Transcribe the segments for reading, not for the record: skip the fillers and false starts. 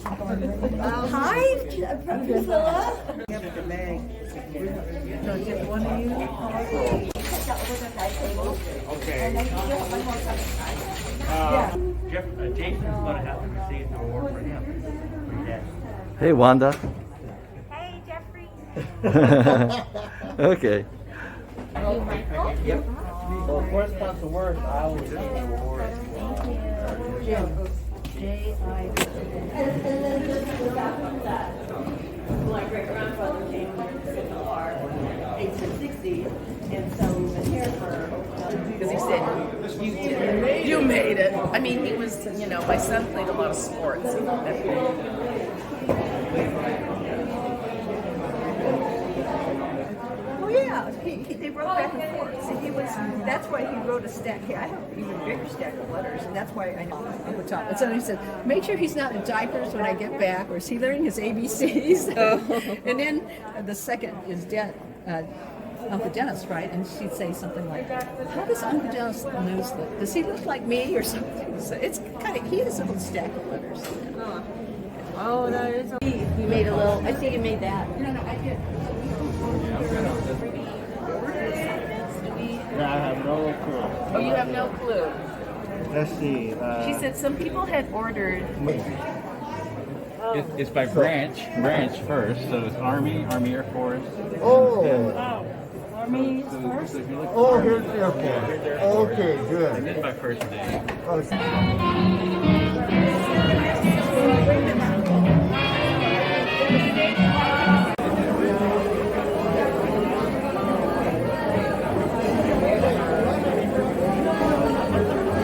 Hi, Priscilla. Okay. Jason's going to have to receive the award for him. Yes. Hey, Wanda. Hey, Jeffrey. Okay. Yep. So, first comes the word, I will give you the award. My great grandfather came with the guitar, 1860, and so we were here for. Because he said, you made it. I mean, he was, my son played a lot of sports. Oh yeah, they wrote back and forth. See, that's why he wrote a stack. I have an even bigger stack of letters, and that's why I know on the top. And so he said, make sure he's not in diapers when I get back, or is he learning his ABCs? And then the second is Uncle Dennis, right? And she'd say something like, how does Uncle Dennis nose look? Does he look like me or something? So it's kind of, he has a little stack of letters. Oh, that is. You made a little. I think you made that. No, I did. Yeah, I have no clue. Oh, you have no clue. Let's see. She said some people had ordered. It's by branch first, so it's Army, Air Force. Oh, Army So first. if you look oh, here's the airport. Okay, and good. then by first day.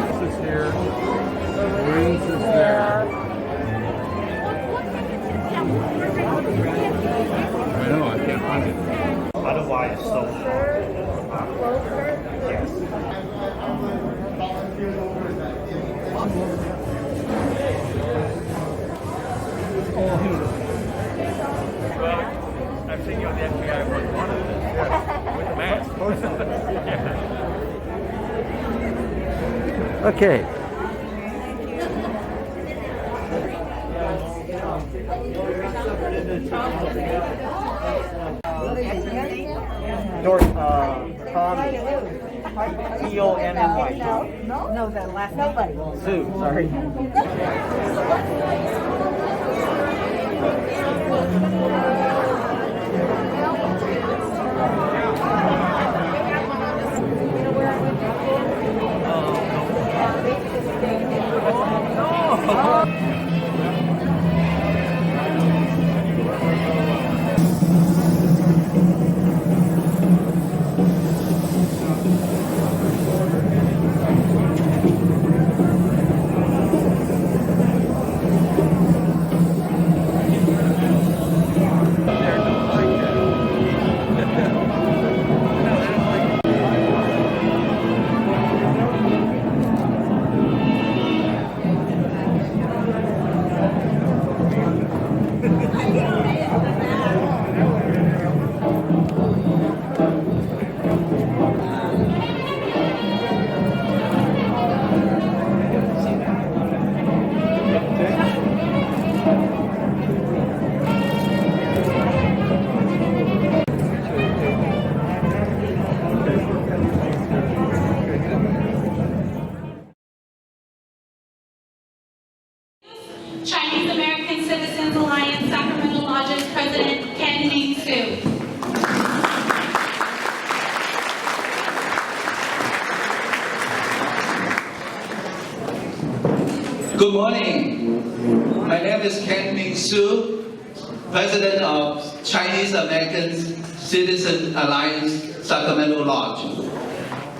This is here. Wings is there. I know, I can't find it. WWII is so strong. Yes. Well, I've seen you on the FBI work one of them. Yes. With the mask. Okay. North, Tommy. T-O-N-N-Y. No, that last nobody. Sue, sorry. Chinese American Citizens Alliance Sacramento Lodge's President Ken Ming-Soo. Good morning. My name is Ken Ming-Soo, President of Chinese American Citizen Alliance Sacramento Lodge.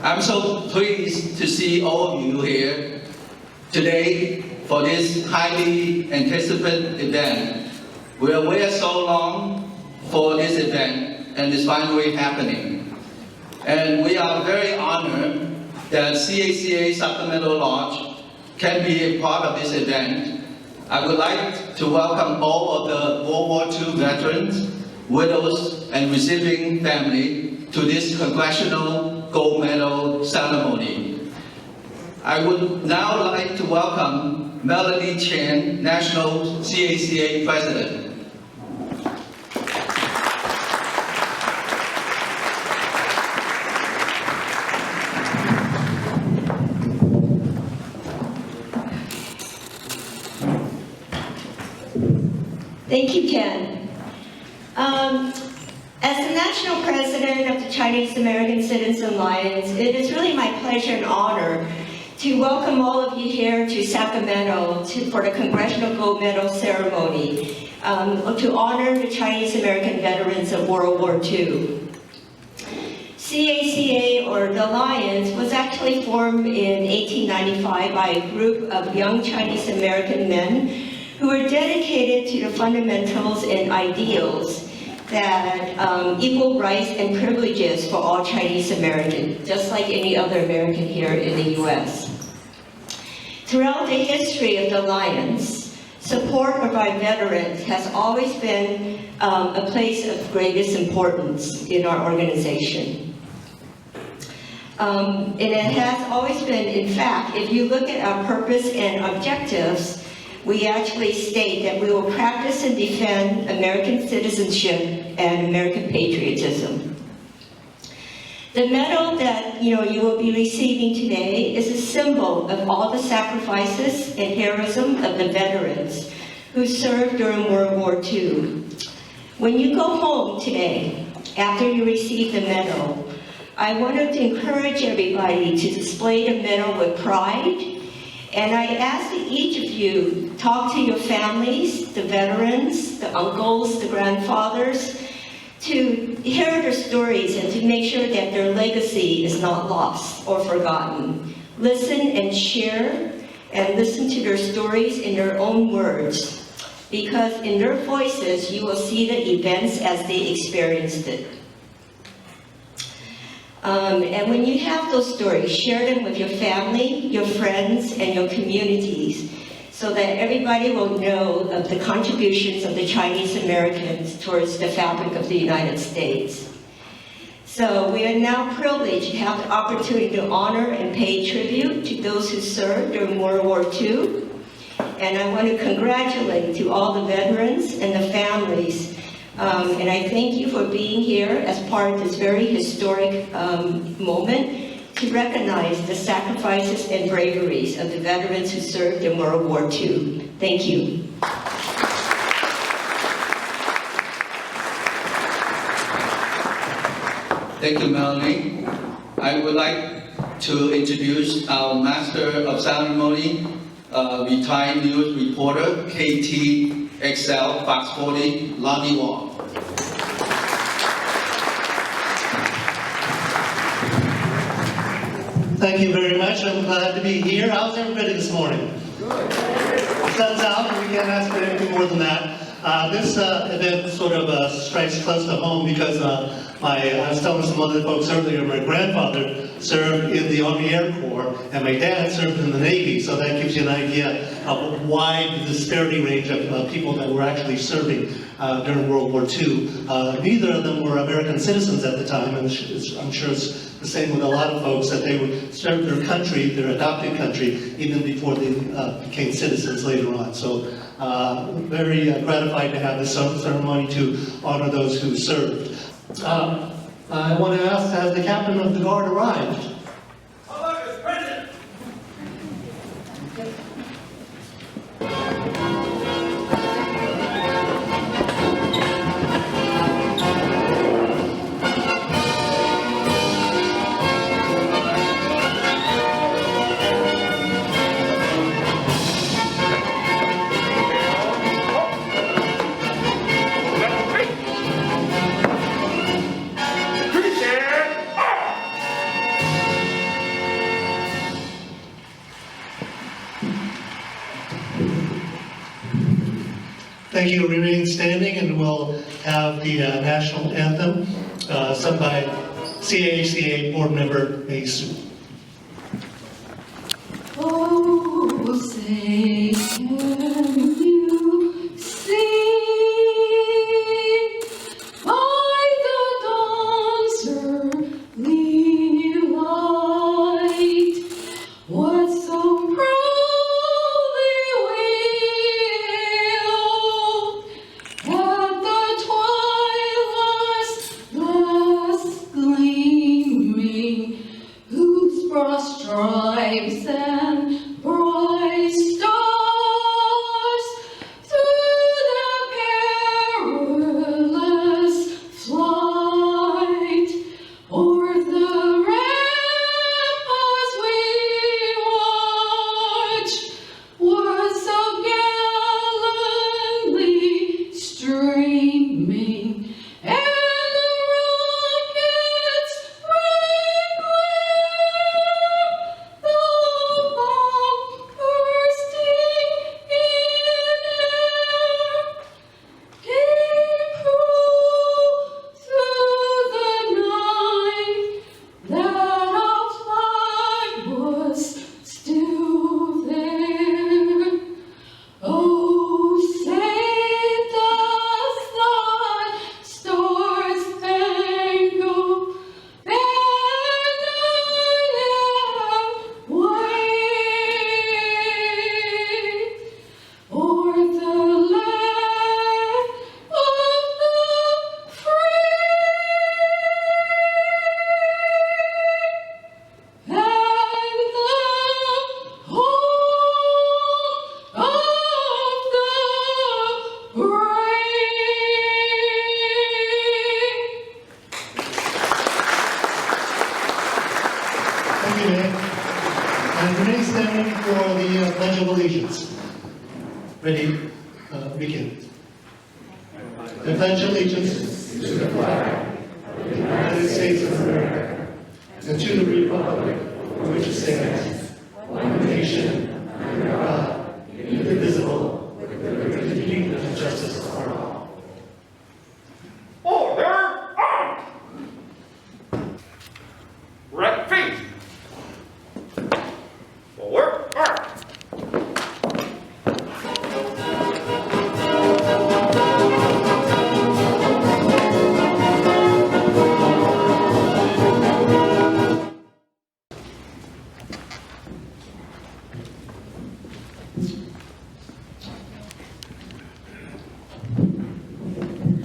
I'm so pleased to see all of you here today for this highly anticipated event. We have waited so long for this event and it's finally happening. And we are very honored that CACA Sacramento Lodge can be a part of this event. I would like to welcome all of the World War II veterans, widows, and receiving family to this Congressional Gold Medal ceremony. I would now like to welcome Melanie Chen, National CACA President. Thank you, Ken. As the National President of the Chinese American Citizen Alliance, it is really my pleasure and honor to welcome all of you here to Sacramento for the Congressional Gold Medal ceremony to honor the Chinese American veterans of World War II. CACA, or the Alliance, was actually formed in 1895 by a group of young Chinese American men who were dedicated to the fundamentals and ideals that equal rights and privileges for all Chinese Americans, just like any other American here in the U.S. Throughout the history of the Alliance, support of our veterans has always been a place of greatest importance in our organization. And it has always been, in fact, if you look at our purpose and objectives, we actually state that we will practice and defend American citizenship and American patriotism. The medal that you will be receiving today is a symbol of all the sacrifices and heroism of the veterans who served during World War II. When you go home today, after you receive the medal, I wanted to encourage everybody to display the medal with pride. And I ask that each of you talk to your families, the veterans, the uncles, the grandfathers, to hear their stories and to make sure that their legacy is not lost or forgotten. Listen and share and listen to their stories in their own words, because in their voices you will see the events as they experienced it. And when you have those stories, share them with your family, your friends, and your communities, so that everybody will know of the contributions of the Chinese Americans towards the fabric of the United States. So we are now privileged to have the opportunity to honor and pay tribute to those who served during World War II. And I want to congratulate to all the veterans and the families. And I thank you for being here as part of this very historic moment to recognize the sacrifices and braveries of the veterans who served in World War II. Thank you. Thank you, Melanie. I would like to introduce our Master of Ceremony, retired news reporter, KTXL, Fox 40, Lonnie Wong. Thank you very much. I'm glad to be here. How's everybody this morning? Good. Sun's out, and we can't ask for anything more than that. This event sort of strikes close to home because I was telling some other folks earlier, my grandfather served in the Army Air Corps, and my dad served in the Navy, so that gives you an idea of a wide disparity range of people that were actually serving during World War II. Neither of them were American citizens at the time, and I'm sure it's the same with a lot of folks, that they would serve their country, their adopted country, even before they became citizens later on. So very gratified to have this ceremony to honor those who served. I want to ask, has the captain of the guard arrived? Thank you. Remain standing, and we'll have the national anthem sung by CACA board member Mei Su. Oh, say can you see by the dawn's early light what so proudly stand for the Pledge of Allegiance. Ready? Begin. I pledge allegiance to the flag of the United States of America and to the republic for which it stands, one nation, under God, indivisible, with liberty and justice for all. Order on! Right feet. Forward, march.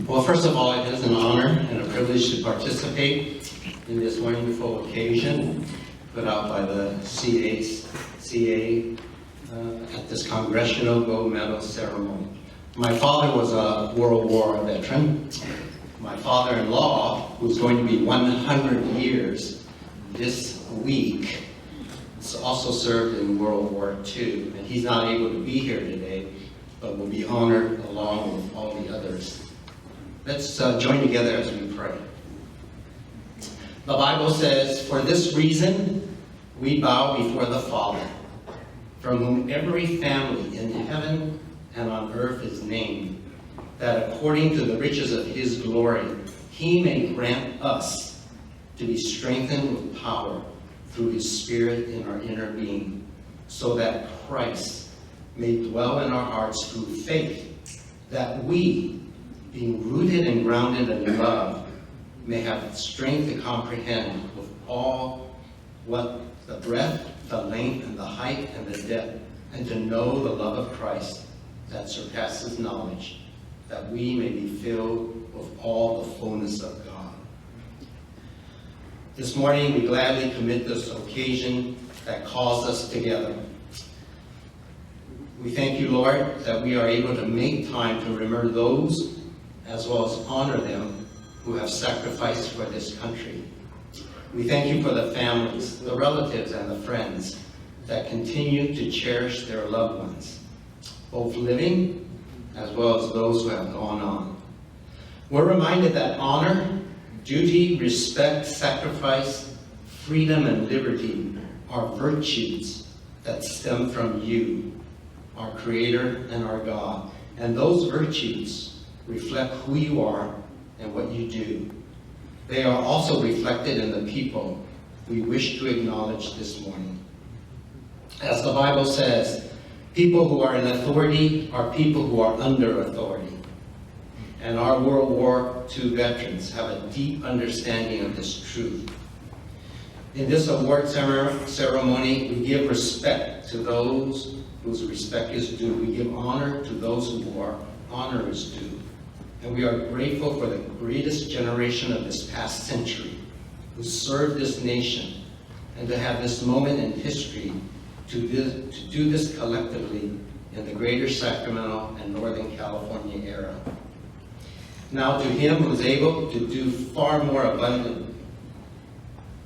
Well, first of all, it is an honor and a privilege to participate in this wonderful occasion put out by the CA at this Congressional Gold Medal ceremony. My father was a World War veteran. My father-in-law, who's going to be 100 years this week, also served in World War II, and he's not able to be here today, but will be honored along with all the others. Let's join together as we pray. The Bible says, "For this reason we bow before the Father, from whom every family in heaven and on earth is named, that according to the riches of his glory, he may grant us to be strengthened with power through his Spirit in our inner being, so that Christ may dwell in our hearts through faith, that we, being rooted and grounded in love, may have strength to comprehend with all what the breadth, the length, and the height, and the depth, and to know the love of Christ that surpasses knowledge, that we may be filled with all the fullness of God." This morning, we gladly commit this occasion that calls us together. We thank you, Lord, that we are able to make time to remember those as well as honor them who have sacrificed for this country. We thank you for the families, the relatives, and the friends that continue to cherish their loved ones, both living as well as those who have gone on. We're reminded that honor, duty, respect, sacrifice, freedom, and liberty are virtues that stem from you, our Creator and our God. And those virtues reflect who you are and what you do. They are also reflected in the people we wish to acknowledge this morning. As the Bible says, people who are in authority are people who are under authority. And our World War II veterans have a deep understanding of this truth. In this award ceremony, we give respect to those whose respect is due. We give honor to those who are honor is due. And we are grateful for the greatest generation of this past century who served this nation, and to have this moment in history to do this collectively in the greater Sacramento and Northern California era. Now to him who is able to do far more abundantly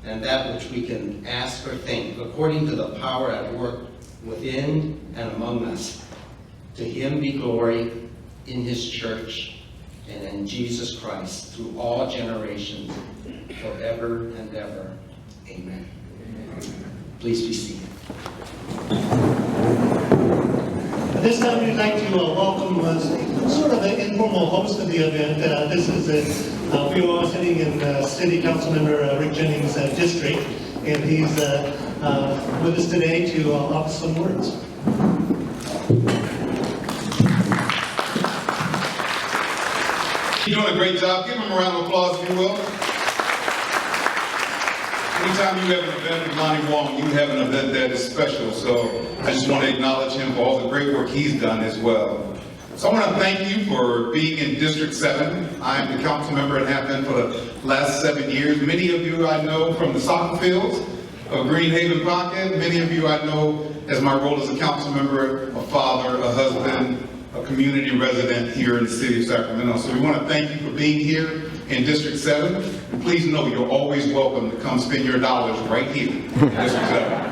than that which we can ask or think, according to the power at work within and among us, to him be glory in his church and in Jesus Christ through all generations, forever and ever. Amen. Please be seated. At this time, we'd like to welcome sort of an informal host of the event. This is we are sitting in City Councilmember Rick Jennings' district, and he's with us today to offer some words. You're doing a great job. Give him a round of applause, if you will. Anytime you have an event with Lonnie Wong, you have an event that is special. So I just want to acknowledge him for all the great work he's done as well. So I want to thank you for being in District 7. I am the council member and have been for the last 7 years. Many of you I know from the soccer fields of Greenhaven Pocket. Many of you I know as my role as a council member, a father, a husband, a community resident here in the city of Sacramento. So we want to thank you for being here in District 7. And please know you're always welcome to come spend your dollars right here in District 7.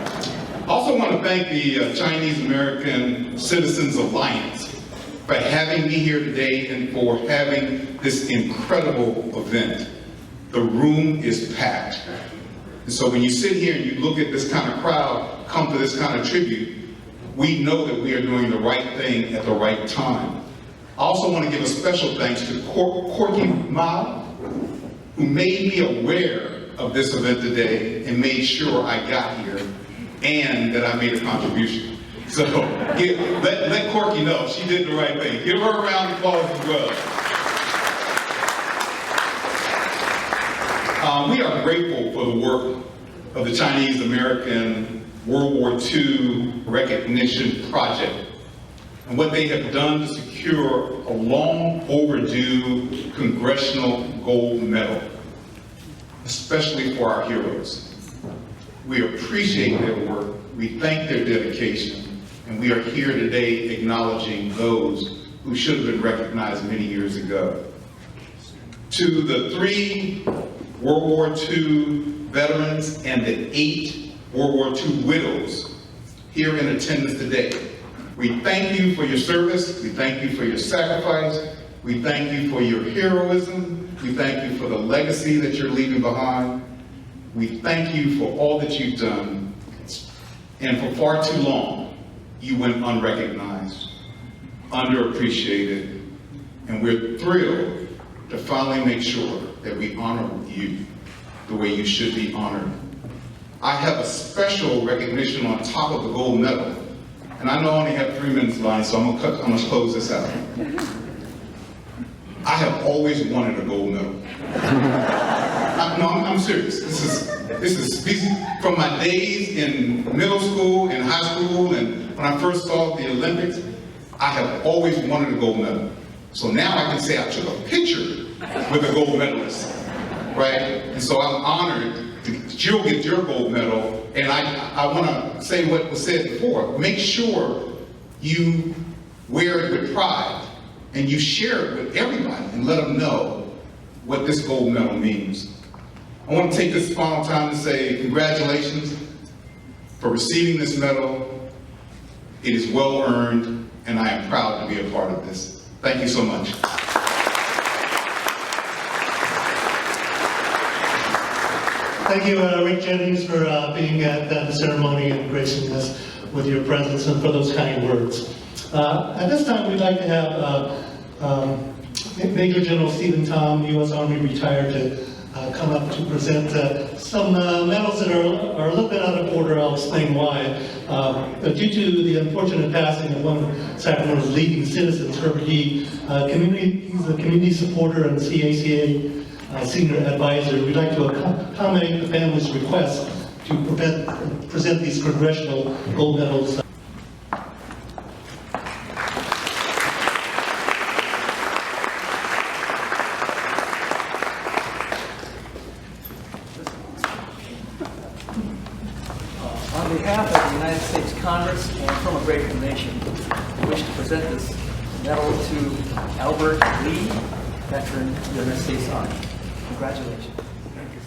Also want to thank the Chinese American Citizens Alliance for having me here today and for having this incredible event. The room is packed. And so when you sit here and you look at this kind of crowd, come to this kind of tribute, we know that we are doing the right thing at the right time. I also want to give a special thanks to Corky Ma, who made me aware of this event today and made sure I got here and that I made a contribution. So let Corky know she did the right thing. Give her a round of applause as well. We are grateful for the work of the Chinese American World War II Recognition Project and what they have done to secure a long overdue congressional gold medal, especially for our heroes. We appreciate their work, we thank their dedication, and we are here today acknowledging those who should have been recognized many years ago. To the 3 World War II veterans and the 8 World War II widows here in attendance today, we thank you for your service, we thank you for your sacrifice, we thank you for your heroism, we thank you for the legacy that you're leaving behind, we thank you for all that you've done, and for far too long, you went unrecognized, underappreciated, and we're thrilled to finally make sure that we honor you the way you should be honored. I have a special recognition on top of the gold medal, and I know I only have 3 minutes left, so I'm gonna close this out. I have always wanted a gold medal. I'm serious. This is from my days in middle school and high school, and when I first saw the Olympics, I have always wanted a gold medal. So now I can say I took a picture with a gold medalist, right? And so I'm honored that you'll get your gold medal, and I want to say what was said before. Make sure you wear it with pride, and you share it with everybody, and let them know what this gold medal means. I want to take this final time to say congratulations for receiving this medal. It is well earned, and I am proud to be a part of this. Thank you so much. Thank you, Rick Jennings, for being at the ceremony and gracing us with your presence and for those kind words. At this time, we'd like to have Major General Stephen Tom, U.S. Army retired, to come up to present some medals that are a little bit out of order. I'll explain why. Due to the unfortunate passing of one of Sacramento's leading citizens, Herbert Yee, he's a community supporter and CACA senior advisor. We'd like to accommodate the family's request to present these congressional gold medals. On behalf of the United States Congress and from a grateful nation, I wish to present this medal to Albert Lee, veteran of the United States Army. Congratulations. Thank you.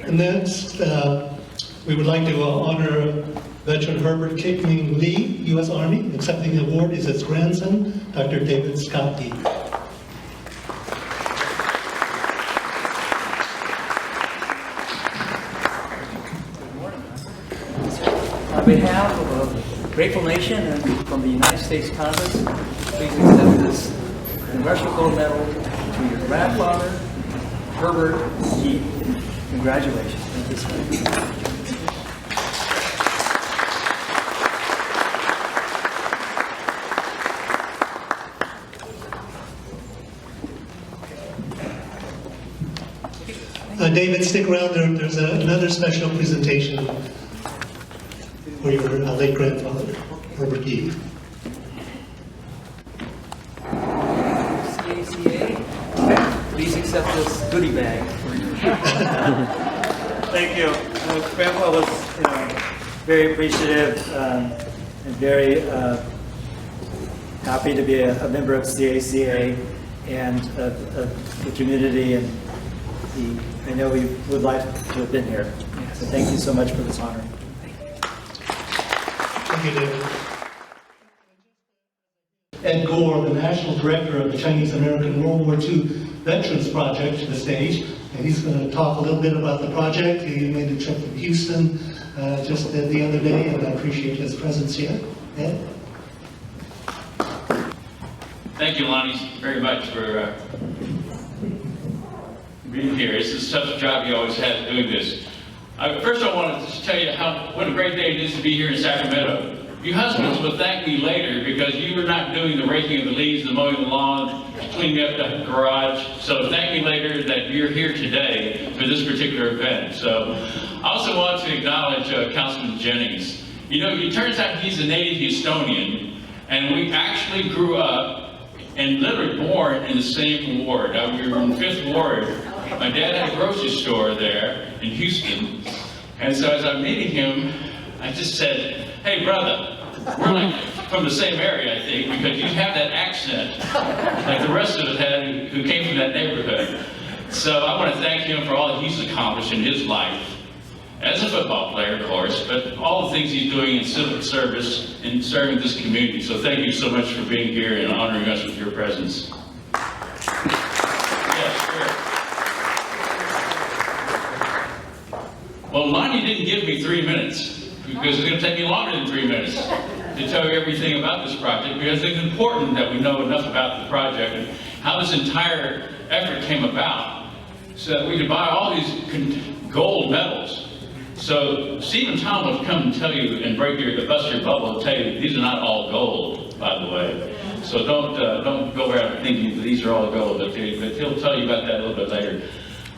And next, we would like to honor veteran Herbert Kickling Lee, U.S. Army. Accepting the award is his grandson, Dr. David Scott Lee. On behalf of a grateful nation and from the United States Congress, please accept this Congressional Gold Medal to your grandfather, Herbert Yee. Congratulations. Thank you, sir. David, stick around. There's another special presentation for your late grandfather, Herbert Yee. CACA, please accept this goodie bag. Thank you. Grandpa was, very appreciative and very happy to be a member of CACA and the community, and I know we would like to have been here. So thank you so much for this honor. Thank you, David. Ed Gore, the National Director of the Chinese American World War II Veterans Project, to the stage. And he's going to talk a little bit about the project. He made a trip to Houston just the other day, and I appreciate his presence here. Ed? Thank you, Lonnie, very much for being here. This is such a job you always have doing this. First, I wanted to tell you what a great day it is to be here in Sacramento. You husbands will thank me later because you were not doing the raking of the leaves, the mowing of the lawn, cleaning up the garage. So thank me later that you're here today for this particular event. So I also want to acknowledge Councilman Jennings. You know, it turns out he's a native Houstonian, and we actually grew up and literally born in the same ward. We were in the 5th Ward. My dad had a grocery store there in Houston. And so as I'm meeting him, I just said, hey brother, we're like from the same area, I think, because you have that accent like the rest of us had who came from that neighborhood. So I want to thank him for all that he's accomplished in his life, as a football player, of course, but all the things he's doing in civil service and serving this community. So thank you so much for being here and honoring us with your presence. Yes, sure. Well, Lonnie didn't give me 3 minutes, because it's going to take me longer than 3 minutes to tell you everything about this project, because it's important that we know enough about the project and how this entire effort came about so that we could buy all these gold medals. So Stephen Tom will come and tell you and bust your bubble and tell you these are not all gold, by the way. So don't go around thinking that these are all gold, but he'll tell you about that a little bit later.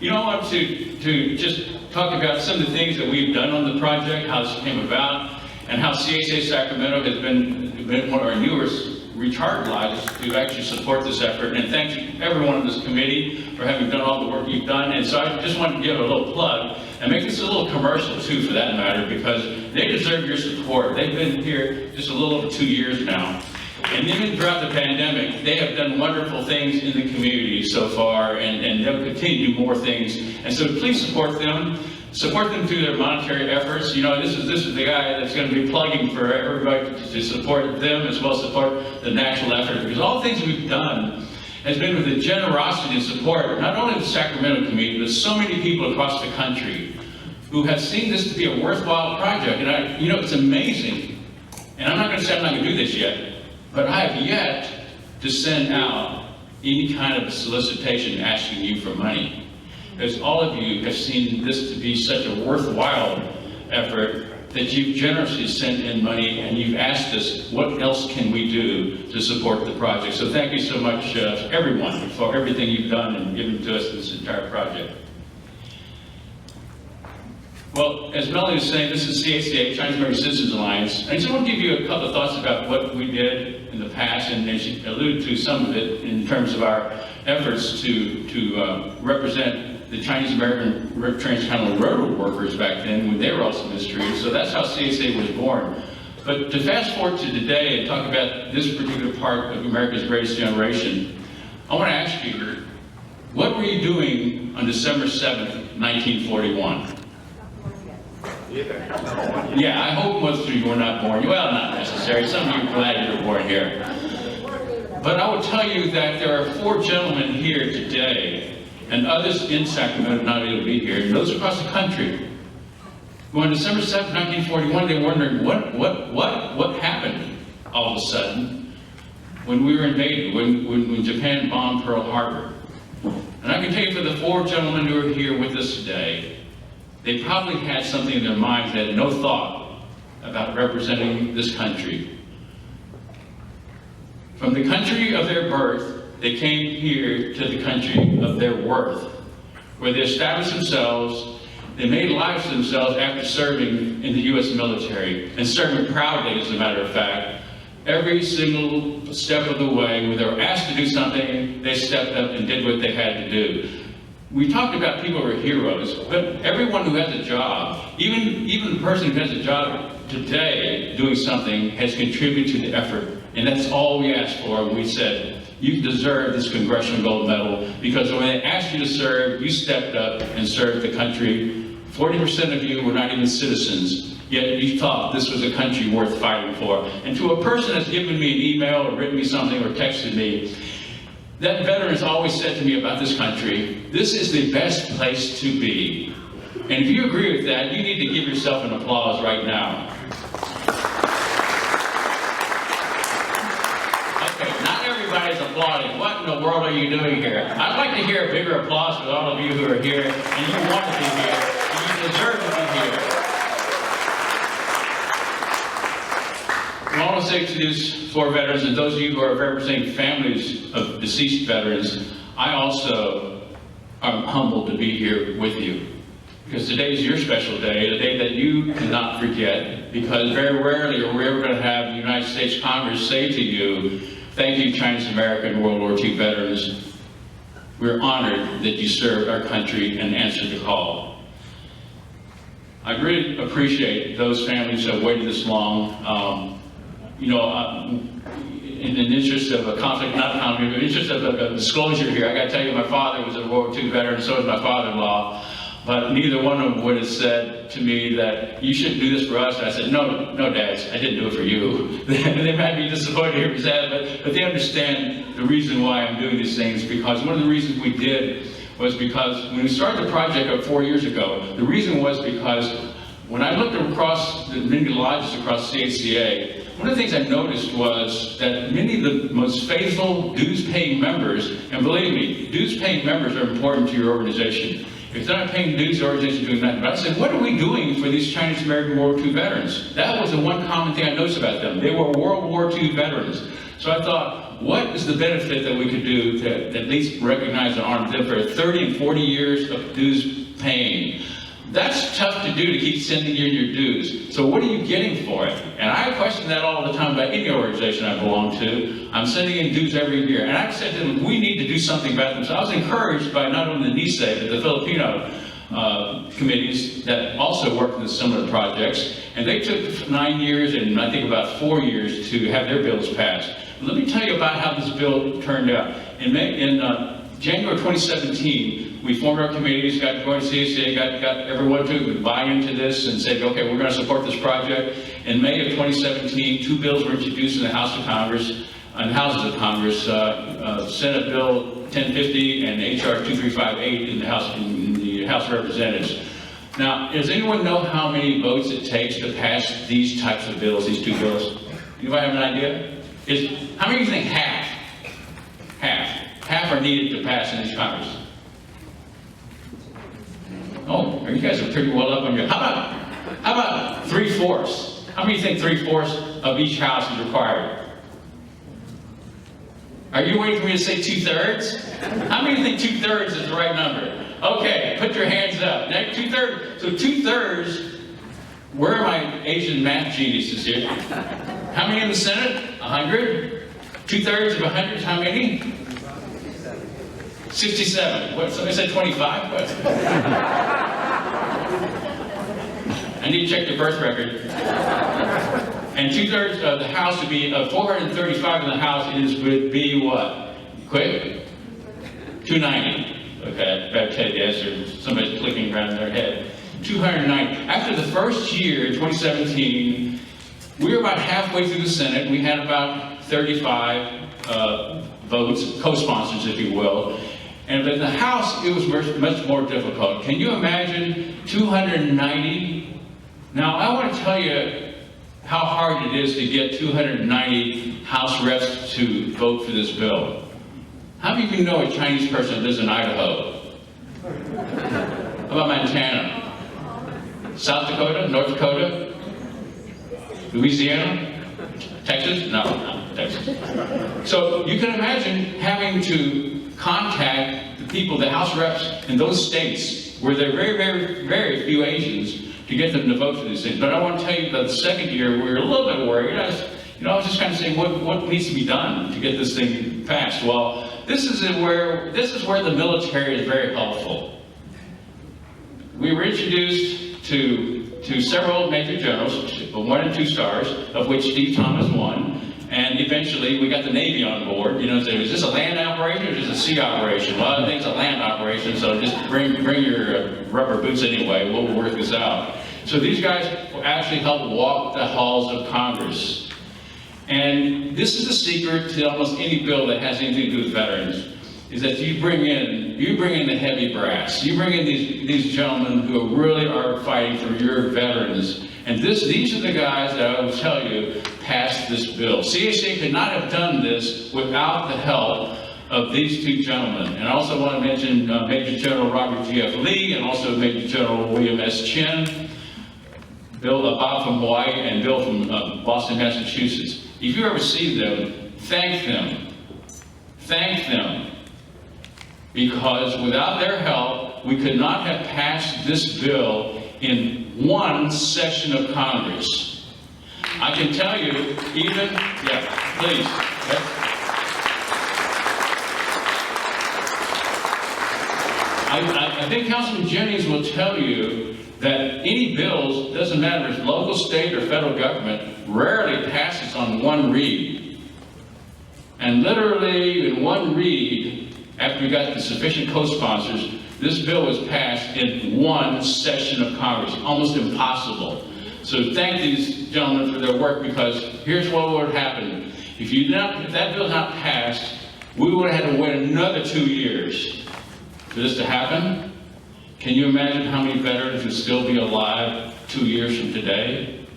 You know, I want to just talk about some of the things that we've done on the project, how this came about, and how CACA Sacramento has been one of our newest recharge lives to actually support this effort. And thank you everyone on this committee for having done all the work you've done. And so I just wanted to give a little plug and make this a little commercial too, for that matter, because they deserve your support. They've been here just a little over 2 years now. And even throughout the pandemic, they have done wonderful things in the community so far, and they'll continue to do more things. And so please support them. Support them through their monetary efforts. You know, this is the guy that's going to be plugging for everybody to support them as well as support the national effort. Because all the things we've done has been with the generosity and support, not only of the Sacramento community, but so many people across the country who have seen this to be a worthwhile project. And you know, it's amazing. And I'm not going to say I'm not going to do this yet, but I have yet to send out any kind of solicitation asking you for money. Because all of you have seen this to be such a worthwhile effort that you've generously sent in money and you've asked us, what else can we do to support the project? So thank you so much, everyone, for everything you've done and given to us this entire project. Well, as Melanie was saying, this is CACA, Chinese American Citizens Alliance. I just want to give you a couple of thoughts about what we did in the past, and she alluded to some of it in terms of our efforts to represent the Chinese American Transcontinental Railroad workers back then when they were also mistreated. So that's how CACA was born. But to fast forward to today and talk about this particular part of America's greatest generation, I want to ask you, what were you doing on December 7th, 1941? Yeah, I hope most of you were not born. Well, not necessarily. Some of you are glad you were born here. But I will tell you that there are 4 gentlemen here today, and others in Sacramento not able to be here, and those across the country, who on December 7th, 1941, they were wondering what happened all of a sudden when we were invaded, when Japan bombed Pearl Harbor. And I can tell you for the 4 gentlemen who are here with us today, they probably had something in their minds that had no thought about representing this country. From the country of their birth, they came here to the country of their worth, where they established themselves. They made lives for themselves after serving in the U.S. military, and serving proudly, as a matter of fact. Every single step of the way, when they were asked to do something, they stepped up and did what they had to do. We talked about people who are heroes, but everyone who has a job, even the person who has a job today doing something, has contributed to the effort And that's all we asked for. We said, you deserve this Congressional Gold Medal because when they asked you to serve, you stepped up and served the country. 40% of you were not even citizens, yet you thought this was a country worth fighting for. And to a person that's given me an email or written me something or texted me, that veteran has always said to me about this country, this is the best place to be. And if you agree with that, you need to give yourself an applause right now. Okay, not everybody's applauding. What in the world are you doing here? I'd like to hear a bigger applause for all of you who are here, and you want to be here, and you deserve to be here. I want to say to these 4 veterans, and those of you who are representing families of deceased veterans, I also am humbled to be here with you. Because today is your special day, a day that you cannot forget, because very rarely are we ever going to have the United States Congress say to you, thank you, Chinese American World War II veterans. We're honored that you served our country and answered the call. I really appreciate those families who have waited this long. In the interest of a conflict, not a conflict, but in the interest of a disclosure here, I got to tell you, my father was a World War II veteran, so was my father-in-law. But neither one of them would have said to me that you shouldn't do this for us. And I said, no, dads, I didn't do it for you. They might be disappointed here, but they understand the reason why I'm doing these things. Because one of the reasons we did was because when we started the project up 4 years ago, the reason was because when I looked across the many lodges across CACA, one of the things I noticed was that many of the most faithful dues-paying members, and believe me, dues-paying members are important to your organization. If they're not paying dues, the organization is doing nothing. But I said, what are we doing for these Chinese American World War II veterans? That was the one common thing I noticed about them. They were World War II veterans. So I thought, what is the benefit that we could do to at least recognize and honor them for 30 and 40 years of dues paying? That's tough to do, to keep sending in your dues. So what are you getting for it? And I question that all the time about any organization I belong to. I'm sending in dues every year. And I've said to them, we need to do something about them. So I was encouraged by not only the NICE, but the Filipino committees that also worked in similar projects. And they took 9 years and I think about 4 years to have their bills passed. Let me tell you about how this bill turned out. In January 2017, we formed our committees, got going to CACA, got everyone to buy into this and said, okay, we're going to support this project. In May of 2017, 2 bills were introduced in the House of Congress, and Houses of Congress, Senate Bill 1050 and HR 2358 in the House of Representatives. Now, does anyone know how many votes it takes to pass these types of bills, these 2 bills? Anybody have an idea? How many do you think? Half. Half are needed to pass in this Congress. Oh, you guys are pretty well up on your. How about 3/4? How many think 3/4 of each house is required? Are you waiting for me to say 2/3? How many think 2/3 is the right number? Okay, put your hands up. Next, 2/3. So 2/3. Where are my Asian math geniuses here? How many in the Senate? 100. 2/3 of 100 is how many? 67. What? Somebody said 25? What? I need to check the birth record. And 2/3 of the House would be 435 in the House would be what? Quick? 290. Okay, I better tell you the answer. Somebody's clicking around in their head. 290. After the first year, 2017, we were about halfway through the Senate. We had about 35 votes, co-sponsors, if you will. And in the House, it was much more difficult. Can you imagine 290? Now, I want to tell you how hard it is to get 290 House reps to vote for this bill. How many of you know a Chinese person that lives in Idaho? How about Montana? South Dakota? North Dakota? Louisiana? Texas? No, Texas. So you can imagine having to contact the people, the House reps in those states where there are very, very, very few Asians to get them to vote for these things. But I want to tell you that the second year we were a little bit worried. I was just kind of saying, what needs to be done to get this thing passed? Well, this is where the military is very helpful. We were introduced to several major generals, 1 and 2 stars, of which Steve Thomas won. And eventually, we got the Navy on board. You know, say, is this a land operation or is this a sea operation? Well, I think it's a land operation, so just bring your rubber boots anyway. We'll work this out. So these guys actually helped walk the halls of Congress. And this is the secret to almost any bill that has anything to do with veterans, is that you bring in the heavy brass. You bring in these gentlemen who really are fighting for your veterans. And these are the guys that I will tell you passed this bill. CACA could not have done this without the help of these two gentlemen. And I also want to mention Major General Robert G.F. Lee and also Major General William S. Chin, Bob from Hawaii, and Bill from Boston, Massachusetts. If you ever see them, thank them. Thank them. Because without their help, we could not have passed this bill in one session of Congress. I can tell you, even, yeah, please. I think Councilman Jennings will tell you that any bills, doesn't matter if it's local, state, or federal government, rarely passes on one read. And literally in one read, after we got the sufficient co-sponsors, this bill was passed in one session of Congress. Almost impossible. So thank these gentlemen for their work, because here's what would have happened. If that bill not passed, we would have had to wait another 2 years for this to happen. Can you imagine how many veterans would still be alive 2 years from today?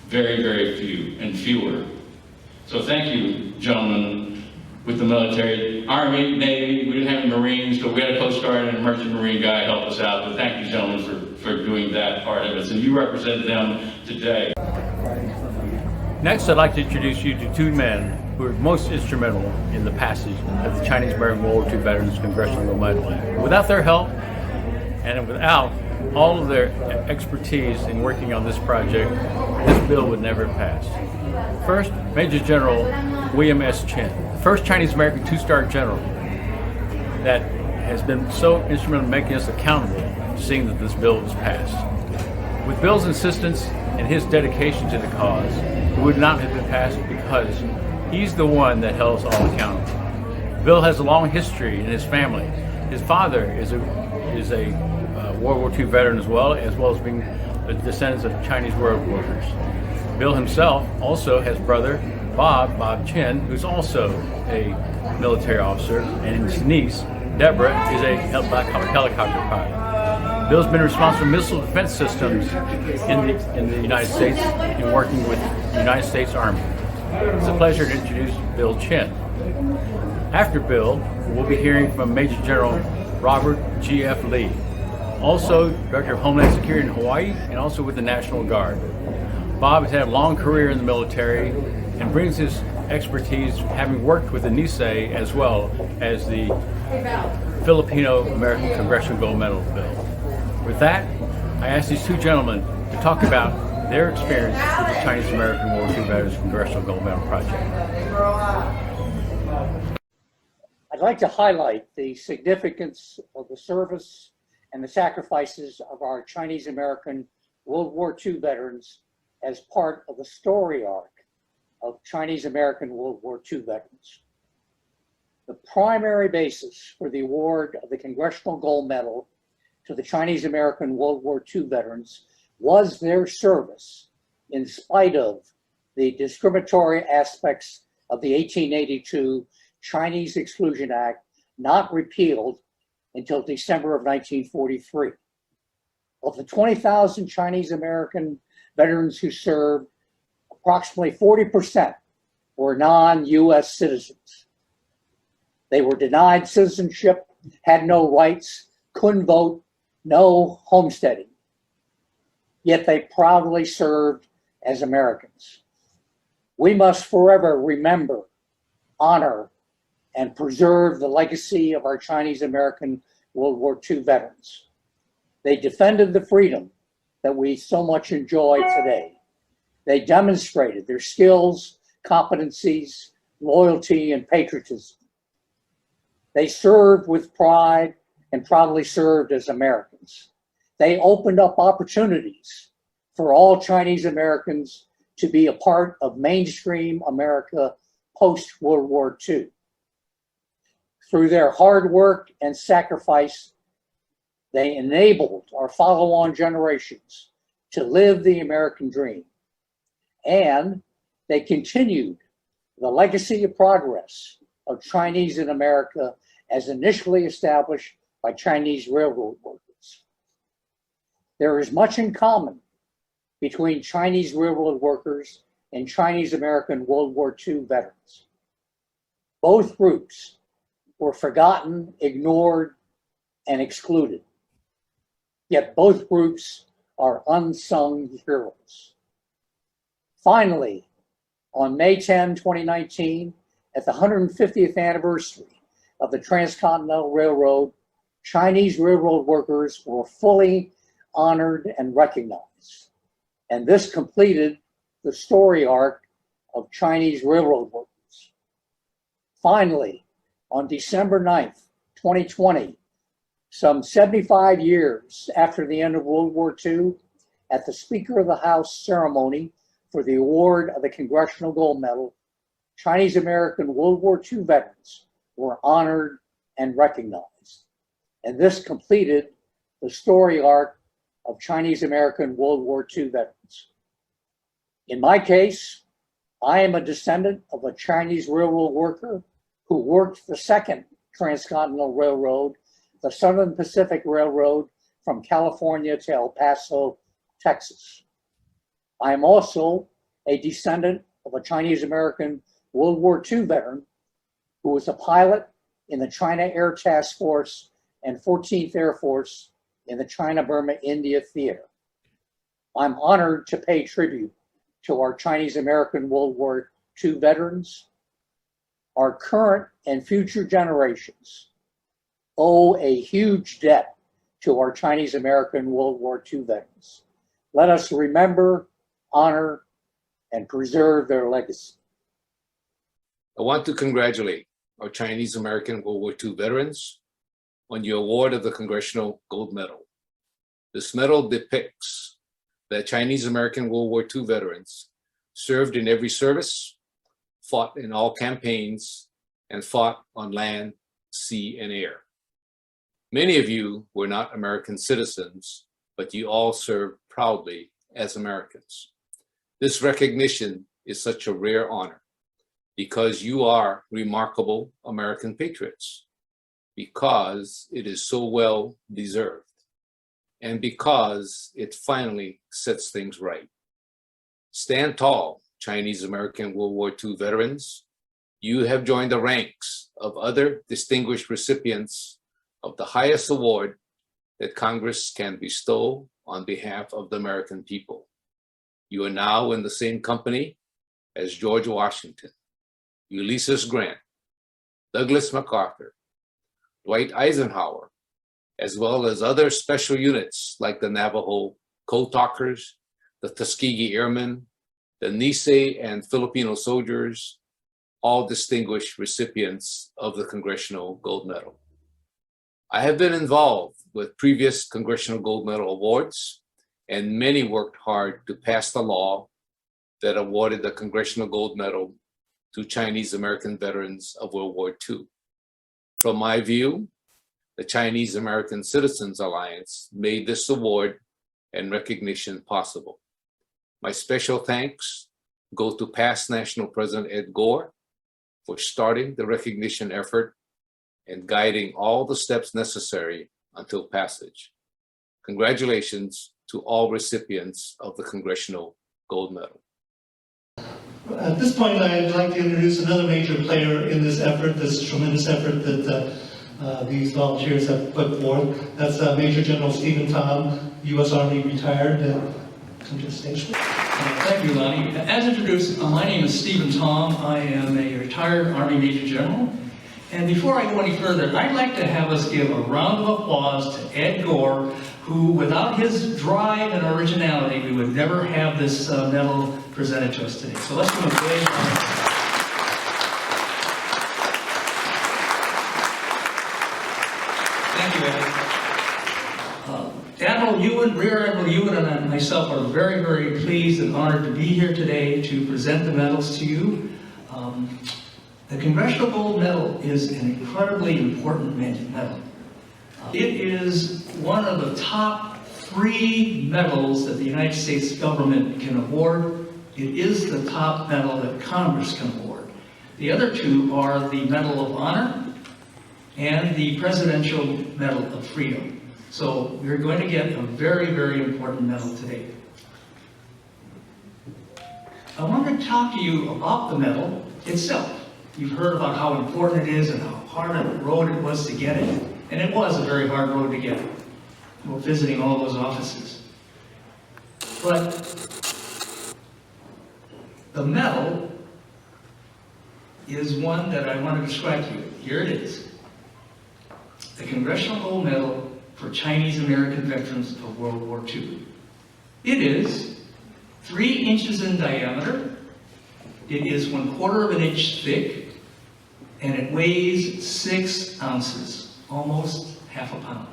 Very, very few, and fewer. So thank you, gentlemen, with the military, Army, Navy. We didn't have any Marines, but we had a Coast Guard and a Merchant Marine guy help us out. But thank you, gentlemen, for doing that part of it. And you represent them today. Next, I'd like to introduce you to two men who were most instrumental in the passage of the Chinese-American World War II Veterans Congressional Gold Medal Act. Without their help, and without all of their expertise in working on this project, this bill would never have passed. First, Major General William S. Chin, the first Chinese-American two-star general that has been so instrumental in making us accountable to seeing that this bill was passed. With Bill's insistence and his dedication to the cause, it would not have been passed because he's the one that held us all accountable. Bill has a long history in his family. His father is a World War II veteran as well as being a descendant of Chinese world workers. Bill himself also has brother Bob Chin, who's also a military officer, and his niece Deborah is a helicopter pilot. Bill's been responsible for missile defense systems in the United States and working with the United States Army. It's a pleasure to introduce Bill Chin. After Bill, we'll be hearing from Major General Robert G.F. Lee, also Director of Homeland Security in Hawaii and also with the National Guard. Bob has had a long career in the military and brings his expertise having worked with the Nisei as well as the Filipino-American Congressional Gold Medal bill. With that, I ask these two gentlemen to talk about their experience with the Chinese-American World War II Veterans Congressional Gold Medal Project. I'd like to highlight the significance of the service and the sacrifices of our Chinese-American World War II veterans as part of the story arc of Chinese-American World War II veterans. The primary basis for the award of the Congressional Gold Medal to the Chinese-American World War II veterans was their service in spite of the discriminatory aspects of the 1882 Chinese Exclusion Act, not repealed until December of 1943. Of the 20,000 Chinese American veterans who served, approximately 40% were non-US citizens. They were denied citizenship, had no rights, couldn't vote, no homesteading. Yet they proudly served as Americans. We must forever remember, honor, and preserve the legacy of our Chinese American World War II veterans. They defended the freedom that we so much enjoy today. They demonstrated their skills, competencies, loyalty, and patriotism. They served with pride and proudly served as Americans. They opened up opportunities for all Chinese Americans to be a part of mainstream America post-World War II. Through their hard work and sacrifice, they enabled our follow-on generations to live the American dream. And they continued the legacy of progress of Chinese in America as initially established by Chinese railroad workers. There is much in common between Chinese railroad workers and Chinese American World War II veterans. Both groups were forgotten, ignored, and excluded. Yet both groups are unsung heroes. Finally, on May 10, 2019, at the 150th anniversary of the Transcontinental Railroad, Chinese railroad workers were fully honored and recognized. And this completed the story arc of Chinese railroad workers. Finally, on December 9th, 2020, some 75 years after the end of World War II, at the Speaker of the House ceremony for the award of the Congressional Gold Medal, Chinese American World War II veterans were honored and recognized. And this completed the story arc of Chinese American World War II veterans. In my case, I am a descendant of a Chinese railroad worker who worked the second Transcontinental Railroad, the Southern Pacific Railroad, from California to El Paso, Texas. I am also a descendant of a Chinese American World War II veteran who was a pilot in the China Air Task Force and 14th Air Force in the China-Burma-India Theater. I'm honored to pay tribute to our Chinese American World War II veterans. Our current and future generations owe a huge debt to our Chinese American World War II veterans. Let us remember, honor, and preserve their legacy. I want to congratulate our Chinese American World War II veterans on your award of the Congressional Gold Medal. This medal depicts that Chinese American World War II veterans served in every service, fought in all campaigns, and fought on land, sea, and air. Many of you were not American citizens, but you all served proudly as Americans. This recognition is such a rare honor because you are remarkable American patriots, because it is so well deserved, and because it finally sets things right. Stand tall, Chinese American World War II veterans. You have joined the ranks of other distinguished recipients of the highest award that Congress can bestow on behalf of the American people. You are now in the same company as George Washington, Ulysses Grant, Douglas MacArthur, Dwight Eisenhower, as well as other special units like the Navajo Code Talkers, the Tuskegee Airmen, the Nisei and Filipino soldiers, all distinguished recipients of the Congressional Gold Medal. I have been involved with previous Congressional Gold Medal awards, and many worked hard to pass the law that awarded the Congressional Gold Medal to Chinese American veterans of World War II. From my view, the Chinese American Citizens Alliance made this award and recognition possible. My special thanks go to past National President Ed Gore for starting the recognition effort and guiding all the steps necessary until passage. Congratulations to all recipients of the Congressional Gold Medal. At this point, I'd like to introduce another major player in this effort, this tremendous effort that these volunteers have put forth. That's Major General Stephen Tom, U.S. Army retired. Come to the stage, please. Thank you, Lonnie. As introduced, my name is Stephen Tom. I am a retired Army Major General. And before I go any further, I'd like to have us give a round of applause to Ed Gore, who, without his drive and originality, we would never have this medal presented to us today. So let's give him a big round. Thank you, Ed. Admiral Ewan, Rear Admiral Ewan, and myself are very, very pleased and honored to be here today to present the medals to you. The Congressional Gold Medal is an incredibly important medal. It is one of the top 3 medals that the United States government can award. It is the top medal that Congress can award. The other 2 are the Medal of Honor and the Presidential Medal of Freedom. So we're going to get a very, very important medal today. I want to talk to you about the medal itself. You've heard about how important it is and how hard a road it was to get it. And it was a very hard road to get it. We're visiting all those offices. But the medal is one that I want to describe to you. Here it is. The Congressional Gold Medal for Chinese American Veterans of World War II. It is 3 inches in diameter. It is 1/4 inch thick. And it weighs 6 ounces, almost half a pound.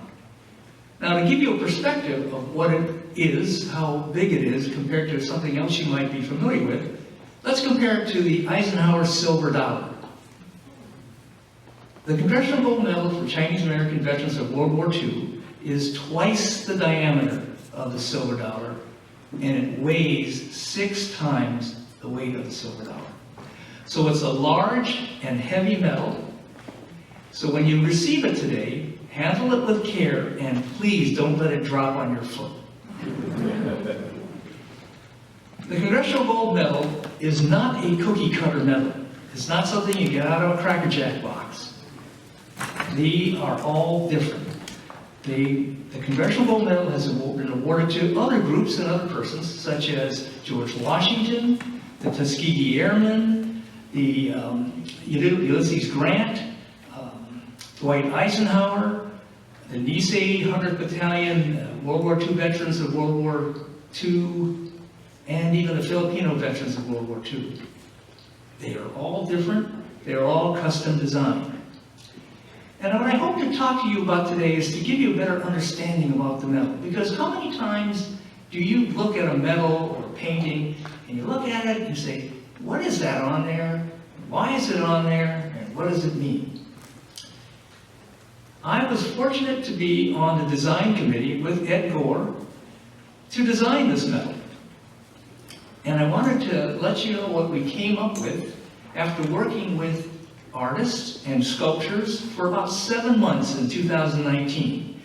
Now, to give you a perspective of what it is, how big it is compared to something else you might be familiar with, let's compare it to the Eisenhower silver dollar. The Congressional Gold Medal for Chinese American Veterans of World War II is twice the diameter of the silver dollar, and it weighs 6 times the weight of the silver dollar. So it's a large and heavy medal. So when you receive it today, handle it with care, and please don't let it drop on your foot. The Congressional Gold Medal is not a cookie cutter medal. It's not something you get out of a Cracker Jack box. They are all different. The Congressional Gold Medal has been awarded to other groups and other persons, such as George Washington, the Tuskegee Airmen, the Ulysses Grant, Dwight Eisenhower, the Nisei 100th Battalion, World War II veterans of World War II, and even the Filipino veterans of World War II. They are all different. They are all custom designed. And what I hope to talk to you about today is to give you a better understanding about the medal. Because how many times do you look at a medal or a painting and you look at it and you say, what is that on there? Why is it on there? And what does it mean? I was fortunate to be on the design committee with Ed Gore to design this medal. And I wanted to let you know what we came up with after working with artists and sculptors for about 7 months in 2019,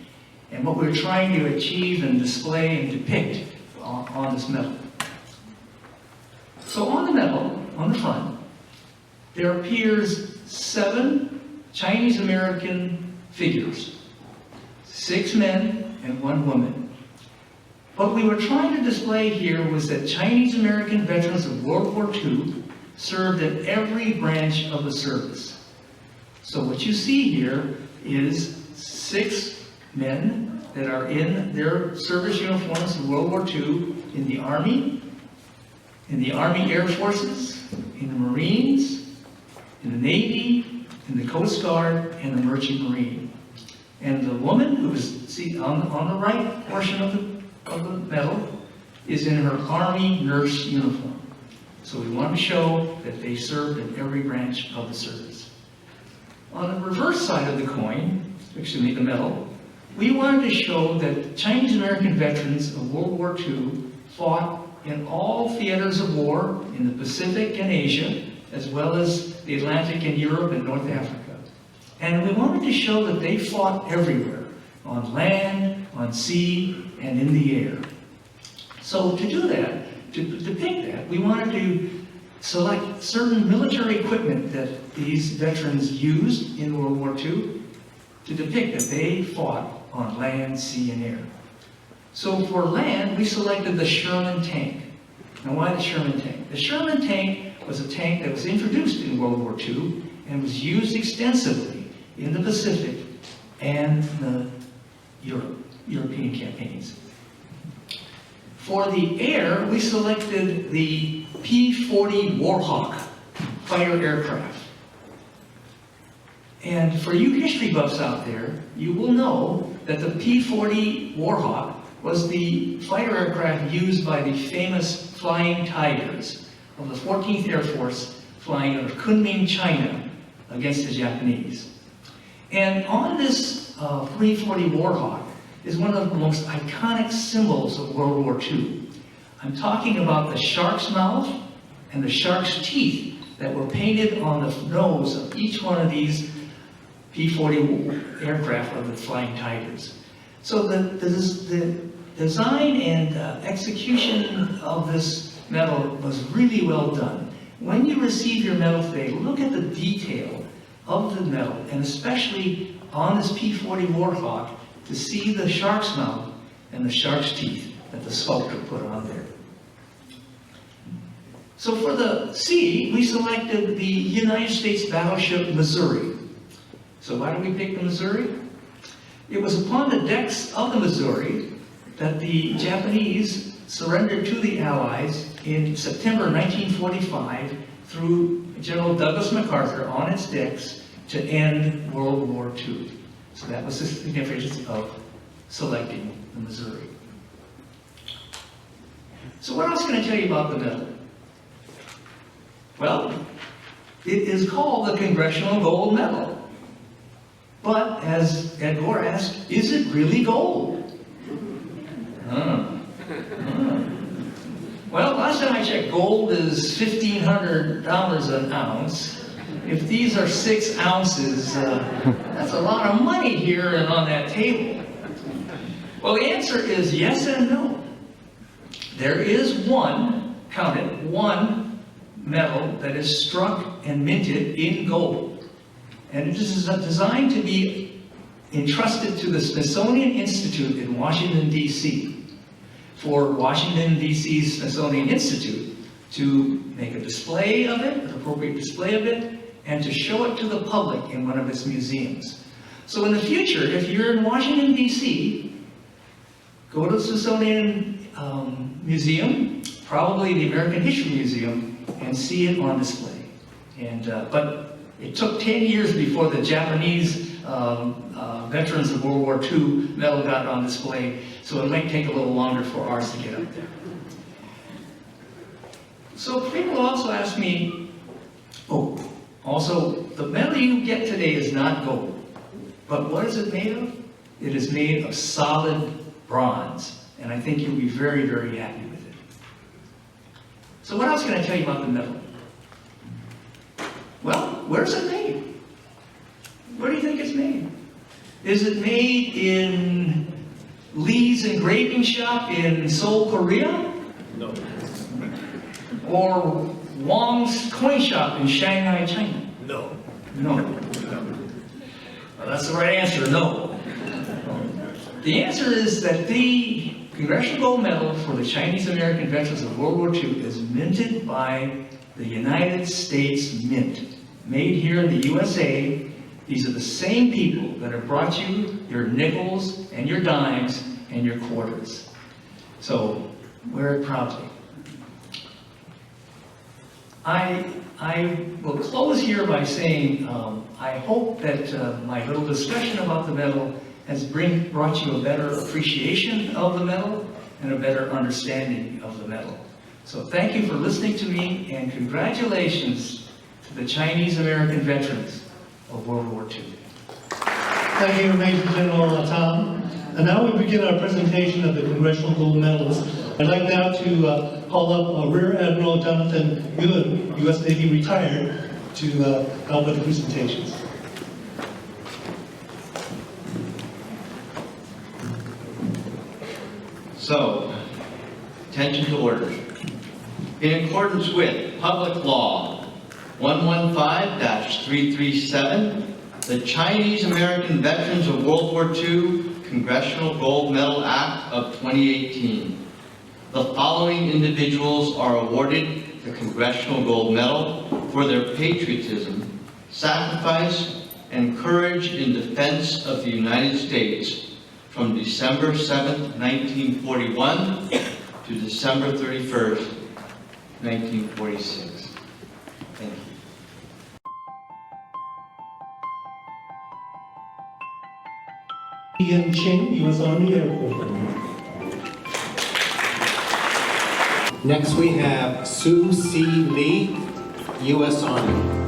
and what we're trying to achieve and display and depict on this medal. So on the medal, on the front, there appears 7 Chinese American figures, 6 men and 1 woman. What we were trying to display here was that Chinese American veterans of World War II served in every branch of the service. So what you see here is 6 men that are in their service uniforms in World War II in the Army Air Forces, in the Marines, in the Navy, in the Coast Guard, and the Merchant Marine. And the woman who is on the right portion of the medal is in her Army nurse uniform. So we want to show that they served in every branch of the service. On the reverse side of the coin, the medal, we wanted to show that Chinese American veterans of World War II fought in all theaters of war in the Pacific and Asia, as well as the Atlantic and Europe and North Africa. And we wanted to show that they fought everywhere, on land, on sea, and in the air. So to do that, to depict that, we wanted to select certain military equipment that these veterans used in World War II to depict that they fought on land, sea, and air. So for land, we selected the Sherman tank. Now why the Sherman tank? The Sherman tank was a tank that was introduced in World War II and was used extensively in the Pacific and the European campaigns. For the air, we selected the P-40 Warhawk fighter aircraft. And for you history buffs out there, you will know that the P-40 Warhawk was the fighter aircraft used by the famous Flying Tigers of the 14th Air Force flying out of Kunming, China against the Japanese. And on this 340 Warhawk is one of the most iconic symbols of World War II. I'm talking about the shark's mouth and the shark's teeth that were painted on the nose of each one of these P-40 aircraft of the Flying Tigers. So the design and execution of this medal was really well done. When you receive your medal today, look at the detail of the medal, and especially on this P-40 Warhawk, to see the shark's mouth and the shark's teeth that the sculptor put on there. So for the sea, we selected the United States battleship Missouri. So why did we pick the Missouri? It was upon the decks of the Missouri that the Japanese surrendered to the Allies in September 1945 through General Douglas MacArthur on its decks to end World War II. So that was the significance of selecting the Missouri. So what else can I tell you about the medal? Well, it is called the Congressional Gold Medal. But as Ed Gore asked, is it really gold? Well, last time I checked, gold is $1,500 an ounce. If these are 6 ounces, that's a lot of money here and on that table. Well, the answer is yes and no. There is one, count it, one medal that is struck and minted in gold. And it is designed to be entrusted to the Smithsonian Institute in Washington, D.C. for Washington, D.C.'s Smithsonian Institute to make a display of it, an appropriate display of it, and to show it to the public in one of its museums. So in the future, if you're in Washington, D.C., go to the Smithsonian Museum, probably the American History Museum, and see it on display. And but it took 10 years before the Japanese veterans of World War II medal got on display, so it might take a little longer for ours to get up there. So people also ask me, also, the medal you get today is not gold, but what is it made of? It is made of solid bronze, and I think you'll be very, very happy with it. So what else can I tell you about the medal? Well, where's it made? Where do you think it's made? Is it made in Lee's engraving shop in Seoul, Korea? No. Or Wang's coin shop in Shanghai, China? No. No. Well, that's the right answer, no. The answer is that the Congressional Gold Medal for the Chinese American veterans of World War II is minted by the United States Mint. Made here in the USA. These are the same people that have brought you your nickels and your dimes and your quarters. So wear it proudly. I will close here by saying I hope that my little discussion about the medal has brought you a better appreciation of the medal and a better understanding of the medal. So thank you for listening to me, and congratulations to the Chinese American veterans of World War II. Thank you, Major General Tom. And now we begin our presentation of the Congressional Gold Medals. I'd like now to call up Rear Admiral Jonathan Yun, U.S. Navy retired, to help with the presentations. So, attention to order. In accordance with Public Law 115-337, the Chinese American Veterans of World War II Congressional Gold Medal Act of 2018. The following individuals are awarded the Congressional Gold Medal for their patriotism, sacrifice, and courage in defense of the United States from December 7, 1941 to December 31st, 1946. Thank you. Ian Ching, U.S. Army Air Corps. Next we have Sue C. Lee, U.S. Army.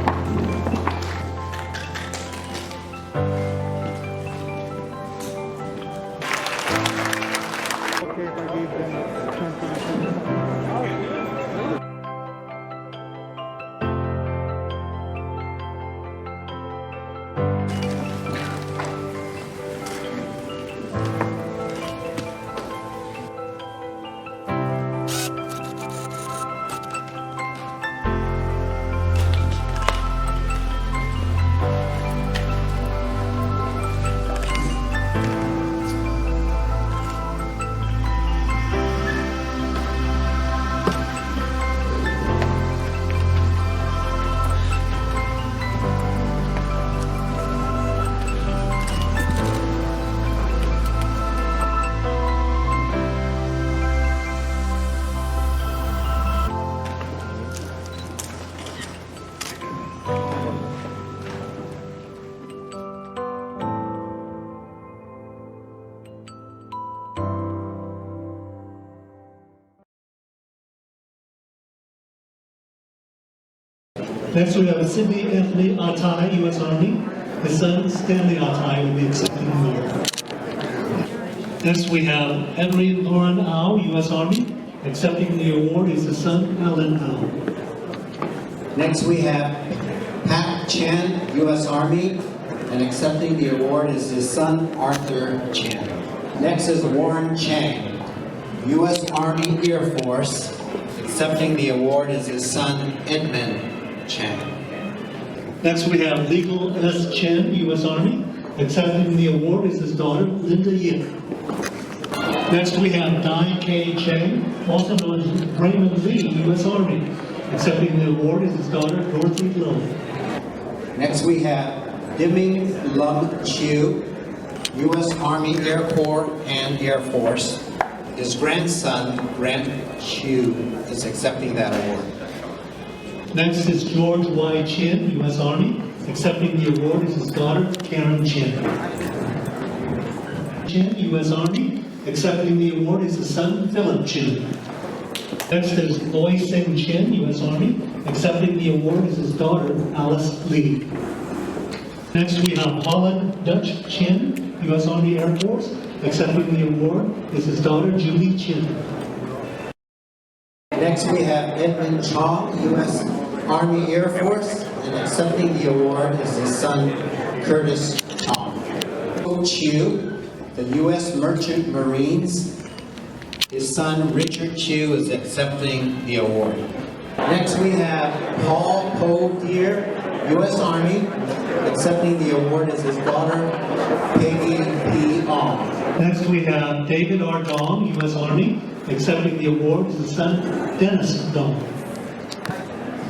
Next, we have Sidney Anthony Atai, U.S. Army. His son, Stanley Atai, will be accepting the award. Next, we have Henry Lauren Au, U.S. Army. Accepting the award is his son, Alan Au. Next we have Pat Chen, U.S. Army, and accepting the award is his son, Arthur Chen. Next is Warren Chang, U.S. Army Air Force. Accepting the award is his son, Edmund Chen. Next, we have Legal S. Chen, U.S. Army. Accepting the award is his daughter, Linda Yip. Next, we have Dai K. Chang, also known as Raymond Lee, U.S. Army. Accepting the award is his daughter, Dorothy Lowe. Next we have Diming Lum Chiu, U.S. Army Air Corps and Air Force. His grandson, Grant Chiu, is accepting that award. Next is George Y. Chin, U.S. Army. Accepting the award is his daughter, Karen Chin. Chin, U.S. Army. Accepting the award is his son, Philip Chin. Next is Loy Sing Chin, U.S. Army. Accepting the award is his daughter, Alice Lee. Next we have Holland Dutch Chin, U.S. Army Air Force. Accepting the award is his daughter, Julie Chin. Next we have Edmund Chong, U.S. Army Air Force, and accepting the award is his son, Curtis Chong. Chiu, the U.S. Merchant Marines. His son, Richard Chiu, is accepting the award. Next we have Paul Po Deer, U.S. Army. Accepting the award is his daughter, Peggy P. Ong. Next we have David R. Dong, U.S. Army. Accepting the award is his son, Dennis Dong.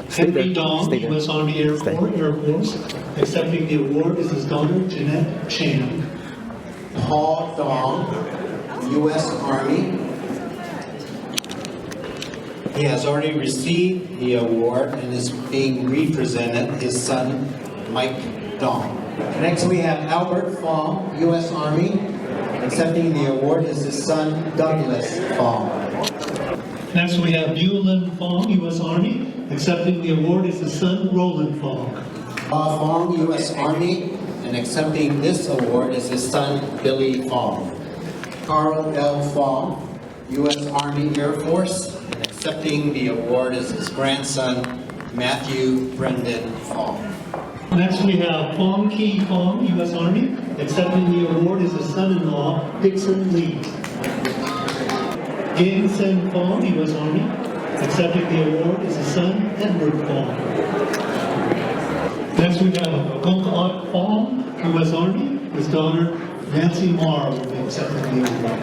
Henry Dong, U.S. Army Air Force. Accepting the award is his daughter, Jeanette Chan. Paul Dong, U.S. Army. He has already received the award and is being represented, his son, Mike Dong. Next we have Albert Fong, U.S. Army. Accepting the award is his son, Douglas Fong. Next we have Yulin Fong, U.S. Army. Accepting the award is his son, Roland Fong. Fong, U.S. Army, and accepting this award is his son, Billy Fong. Carl L. Fong, U.S. Army Air Force, and accepting the award is his grandson, Matthew Brendan Fong. Next we have Fong Ki Fong, U.S. Army. Accepting the award is his son-in-law, Dixon Lee. Ging Sen Fong, U.S. Army. Accepting the award is his son, Edward Fong. Next we have Gong Ot Fong, U.S. Army. His daughter, Nancy Marr, will be accepting the award.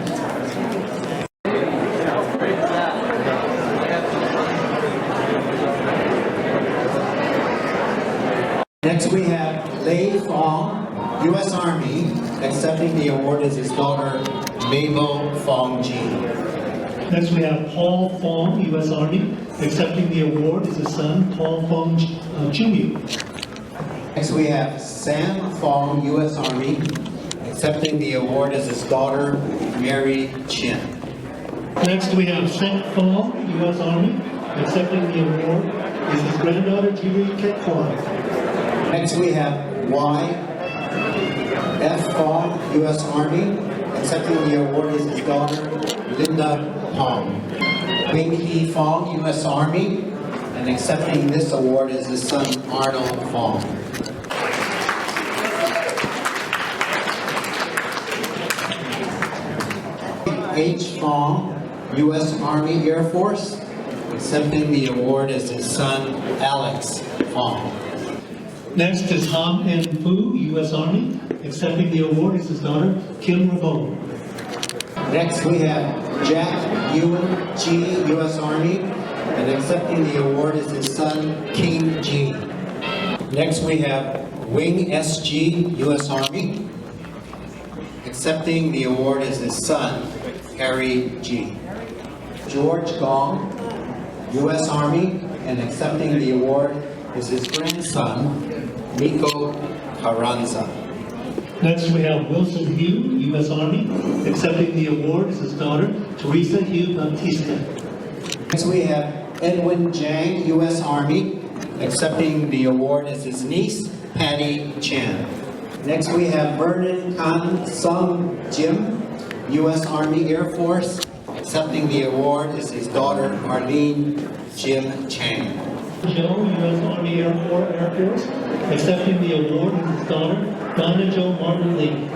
Next we have Lei Fong, U.S. Army. Accepting the award is his daughter, Mabel Fong Ji. Next we have Paul Fong, U.S. Army. Accepting the award is his son, Paul Fong Jr. Next we have Sam Fong, U.S. Army. Accepting the award is his daughter, Mary Chin. Next, we have Sec Fong, U.S. Army. Accepting the award is his granddaughter, Julie Kekwan. Next, we have Y. F. Fong, U.S. Army. Accepting the award is his daughter, Linda Pong. Wing Hee Fong, U.S. Army. And accepting this award is his son, Arnold Fong. H. Fong, U.S. Army Air Force. Accepting the award is his son, Alex Fong. Next is Ham En Fu, U.S. Army. Accepting the award is his daughter, Kim Rabone. Next we have Jack Ewan G, U.S. Army. And accepting the award is his son, King G. Next we have Wing SG, U.S. Army. Accepting the award is his son, Harry G. George Gong, U.S. Army, and accepting the award is his grandson, Miko Carranza. Next we have Wilson Hugh, U.S. Army. Accepting the award is his daughter, Teresa Hugh Bautista. Next we have Edwin Jang, U.S. Army. Accepting the award is his niece, Patty Chan. Next we have Vernon Kan Sung Jim, U.S. Army Air Force. Accepting the award is his daughter, Arlene Jim Chang. Joe, U.S. Army Air Force. Accepting the award is his daughter, Donna Jo Martin Lee.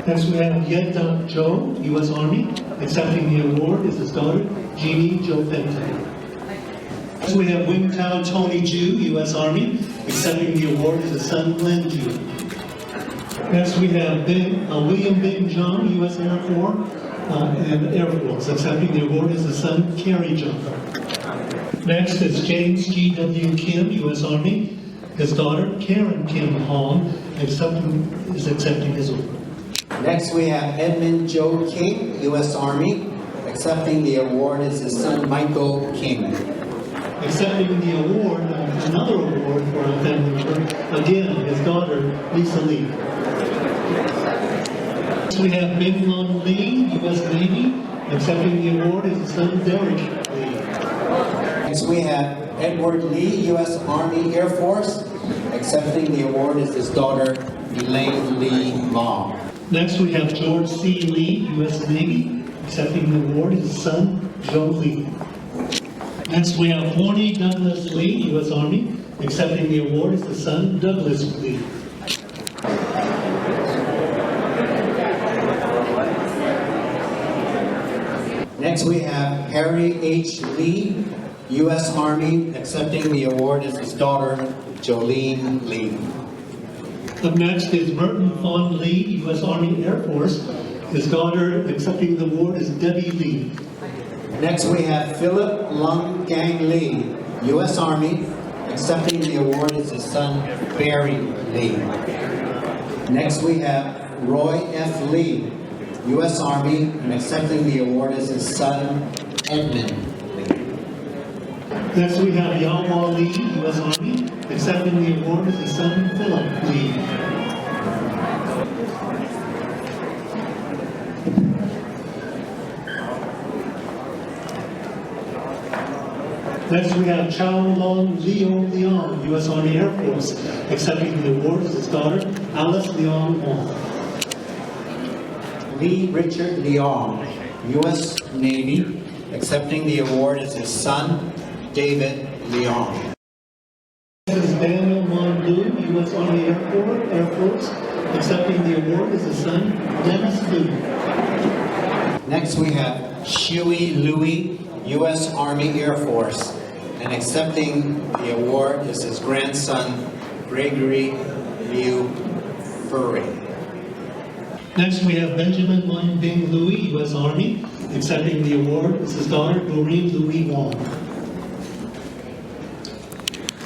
Next we have Yed Duck Joe, U.S. Army. Accepting the award is his daughter, Jeannie Jo Fenton. Next we have Wing Tao Tony Ju, U.S. Army. Accepting the award is his son, Glenn Ju. Next we have William Bing Jung, U.S. Air Force. And Air Force. Accepting the award is his son, Kerry Jung. Next is James G.W. Kim, U.S. Army. His daughter, Karen Kim Hong, is accepting his award. Next we have Edmund Joe King, U.S. Army. Accepting the award is his son, Michael King. Accepting the award, another award for a family member, again, his daughter, Lisa Lee. Next we have Bing Lung Lee, U.S. Navy. Accepting the award is his son, Derek Lee. Next we have Edward Lee, U.S. Army Air Force. Accepting the award is his daughter, Elaine Lee Long. Next we have George C. Lee, U.S. Navy. Accepting the award is his son, Joe Lee. Next we have Horny Douglas Lee, U.S. Army. Accepting the award is his son, Douglas Lee. Next we have Harry H. Lee, U.S. Army. Accepting the award is his daughter, Jolene Lee. Up next is Merton Fawn Lee, U.S. Army Air Force. His daughter accepting the award is Debbie Lee. Next we have Philip Lung Gang Lee, U.S. Army. Accepting the award is his son, Barry Lee. Next we have Roy F. Lee, U.S. Army, and accepting the award is his son, Edmund Lee. Next we have Yawa Lee, U.S. Army. Accepting the award is his son, Philip Lee. Next we have Chow Long Leo Leong, U.S. Army Air Force. Accepting the award is his daughter, Alice Leong Wong. Lee Richard Leong, U.S. Navy. Accepting the award is his son, David Leong. This is Daniel Mondu, U.S. Army Air Force. Accepting the award is his son, Dennis Liu. Next we have Shui Louis, U.S. Army Air Force. And accepting the award is his grandson, Gregory Liu Furry. Next we have Benjamin Lin Bing Louis, U.S. Army. Accepting the award is his daughter, Doreen Louis Wong.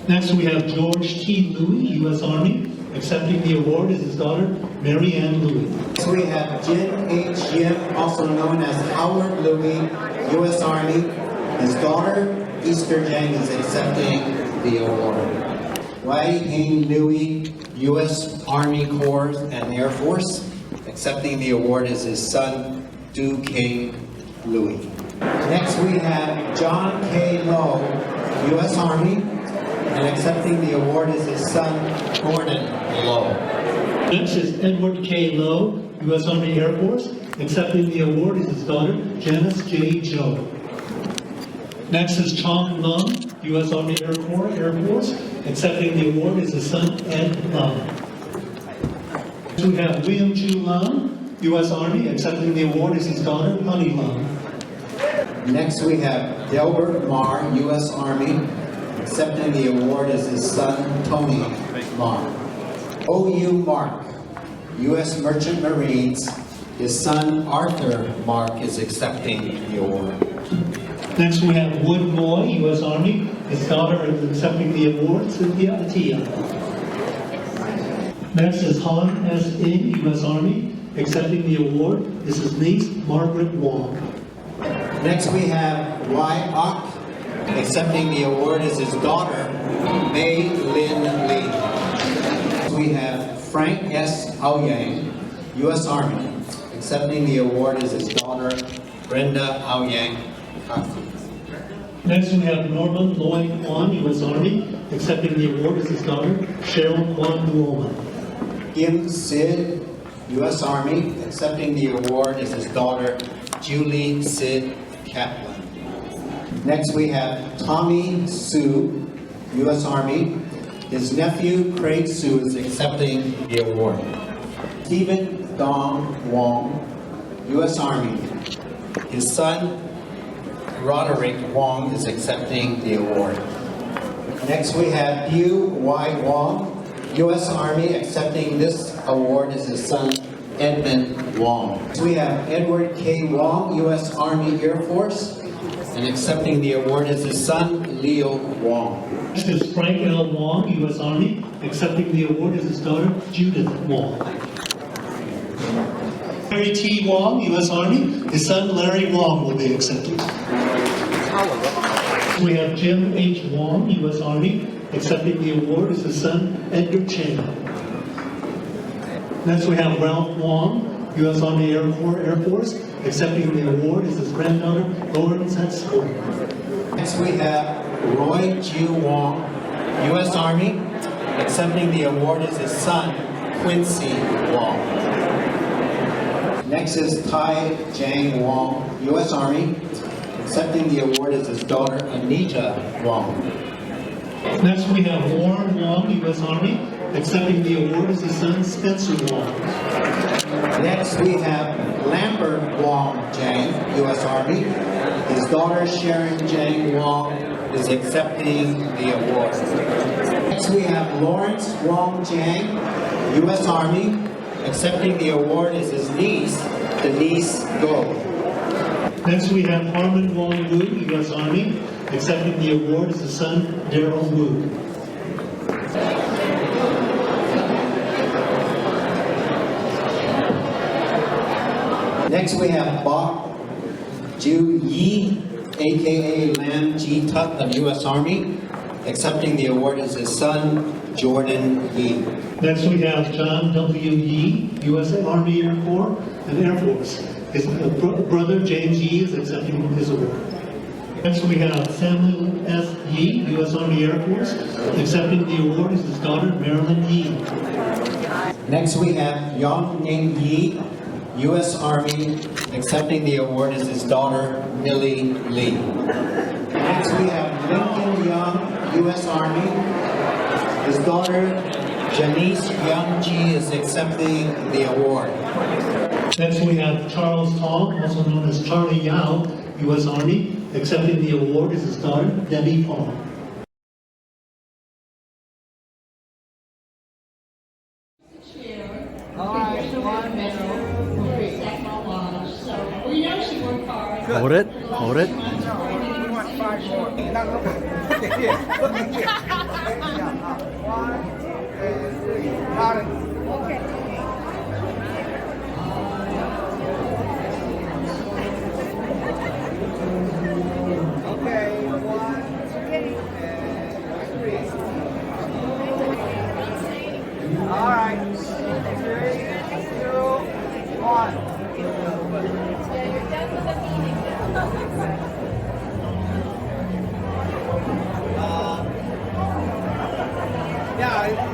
Next we have George T. Louis, U.S. Army. Accepting the award is his daughter, Mary Ann Louis. Next we have Jin H. Yim, also known as Howard Louis, U.S. Army. His daughter, Easter Jang, is accepting the award. Wai Hing Louis, U.S. Army Corps and Air Force. Accepting the award is his son, Du King Louis. Next, we have John K. Lowe, U.S. Army, and accepting the award is his son, Gordon Lowe. Next is Edward K. Lowe, U.S. Army Air Force. Accepting the award is his daughter, Janice J. Joe. Next is Chong Lum, U.S. Army Air Corps Air Force. Accepting the award is his son, Ed Lum. Next we have William Chu Lum, U.S. Army. Accepting the award is his daughter, Honey Lum. Next, we have Delbert Marr, U.S. Army. Accepting the award is his son, Tony Marr. O.U. Mark, U.S. Merchant Marines. His son, Arthur Mark, is accepting the award. Next we have Wood Moy, U.S. Army. His daughter is accepting the award, Cynthia Atia. Next is Han S. In, U.S. Army. Accepting the award is his niece, Margaret Wong. Next, we have Y. Ock. Accepting the award is his daughter, Mei Lin Lee. We have Frank S. Aoyang, U.S. Army. Accepting the award is his daughter, Brenda Aoyang. Next we have Norman Lloyd Kwan, U.S. Army. Accepting the award is his daughter, Cheryl Kwan Duoman. Kim Sid, U.S. Army. Accepting the award is his daughter, Julie Sid Kaplan. Next we have Tommy Sue, U.S. Army. His nephew, Craig Sue, is accepting the award. Stephen Dong Wong, U.S. Army. His son, Roderick Wong, is accepting the award. Next we have Hugh Y. Wong, U.S. Army. Accepting this award is his son, Edmund Wong. Next we have Edward K. Wong, U.S. Army Air Force. And accepting the award is his son, Leo Wong. Next is Frank L. Wong, U.S. Army. Accepting the award is his daughter, Judith Wong. Larry T. Wong, U.S. Army. His son, Larry Wong, will be accepted. We have Jim H. Wong, U.S. Army. Accepting the award is his son, Edgar Chen. Next we have Ralph Wong, U.S. Army Air Corps Air Force. Accepting the award is his granddaughter, Lauren Setsko. Next we have Roy Ju Wong, U.S. Army. Accepting the award is his son, Quincy Wong. Next is Tai Jang Wong, U.S. Army. Accepting the award is his daughter, Anita Wong. Next we have Warren Wong, U.S. Army. Accepting the award is his son, Spencer Wong. Next we have Lambert Wong Jang, U.S. Army. His daughter, Sharon Jang Wong, is accepting the award. Next we have Lawrence Wong Jang, U.S. Army. Accepting the award is his niece, Denise Go. Next we have Harmon Wong Wu, U.S. Army. Accepting the award is his son, Daryl Wu. Next we have Bok Ju Yi, aka Lam Ji Tut of U.S. Army. Accepting the award is his son, Jordan Yi. Next we have John W. Yi, U.S. Army Air Corps and Air Force. His brother, James Yi, is accepting his award. Next we have Samuel S. Yi, U.S. Army Air Force. Accepting the award is his daughter, Marilyn Yi. Next we have Yong Ning Yi, U.S. Army. Accepting the award is his daughter, Millie Lee. Next we have Lincoln Young, U.S. Army. His daughter, Janice Young Ji, is accepting the award. Next we have Charles Tong, also known as Charlie Yao, U.S. Army. Accepting the award is his daughter, Debbie Pong. Hold it, hold it. We want 5 more. All right. 3, 2, 1. All right.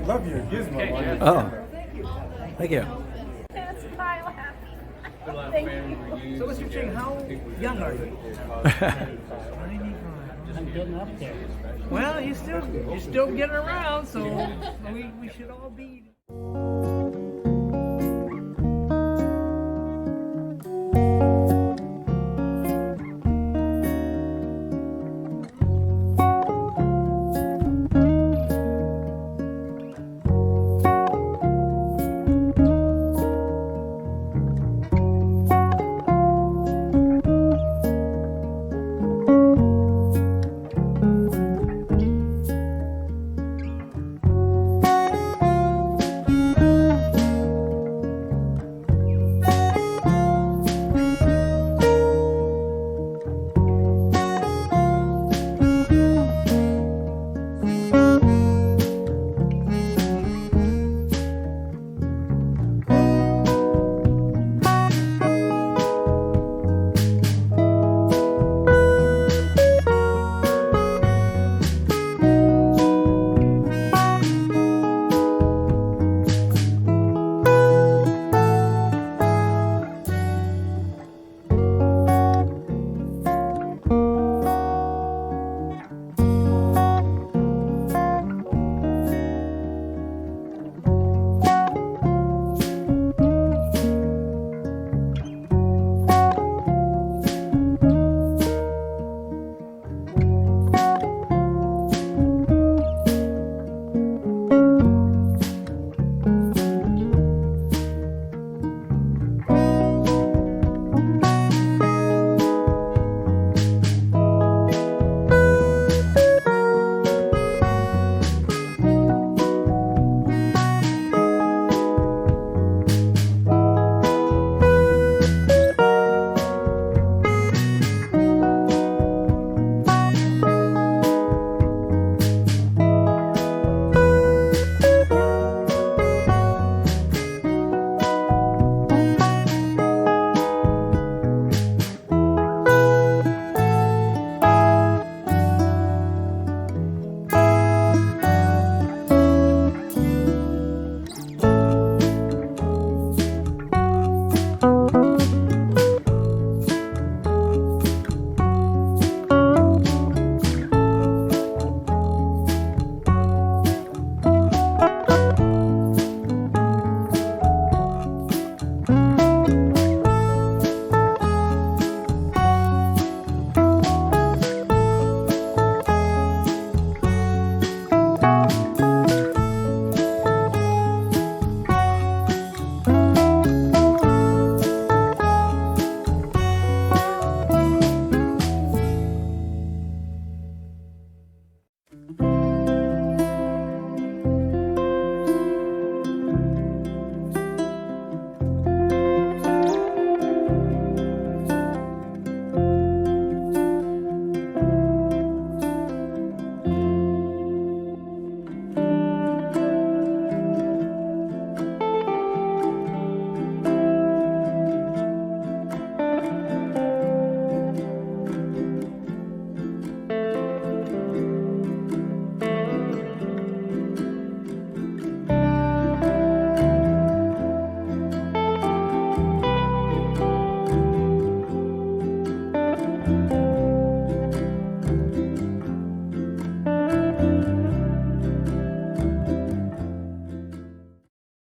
Love your gizmo. Oh, thank you. That's Kyle happy. Thank you. So, Mr. Ching, how young are you? I'm getting up there. Well, you're still getting around, so we should all be.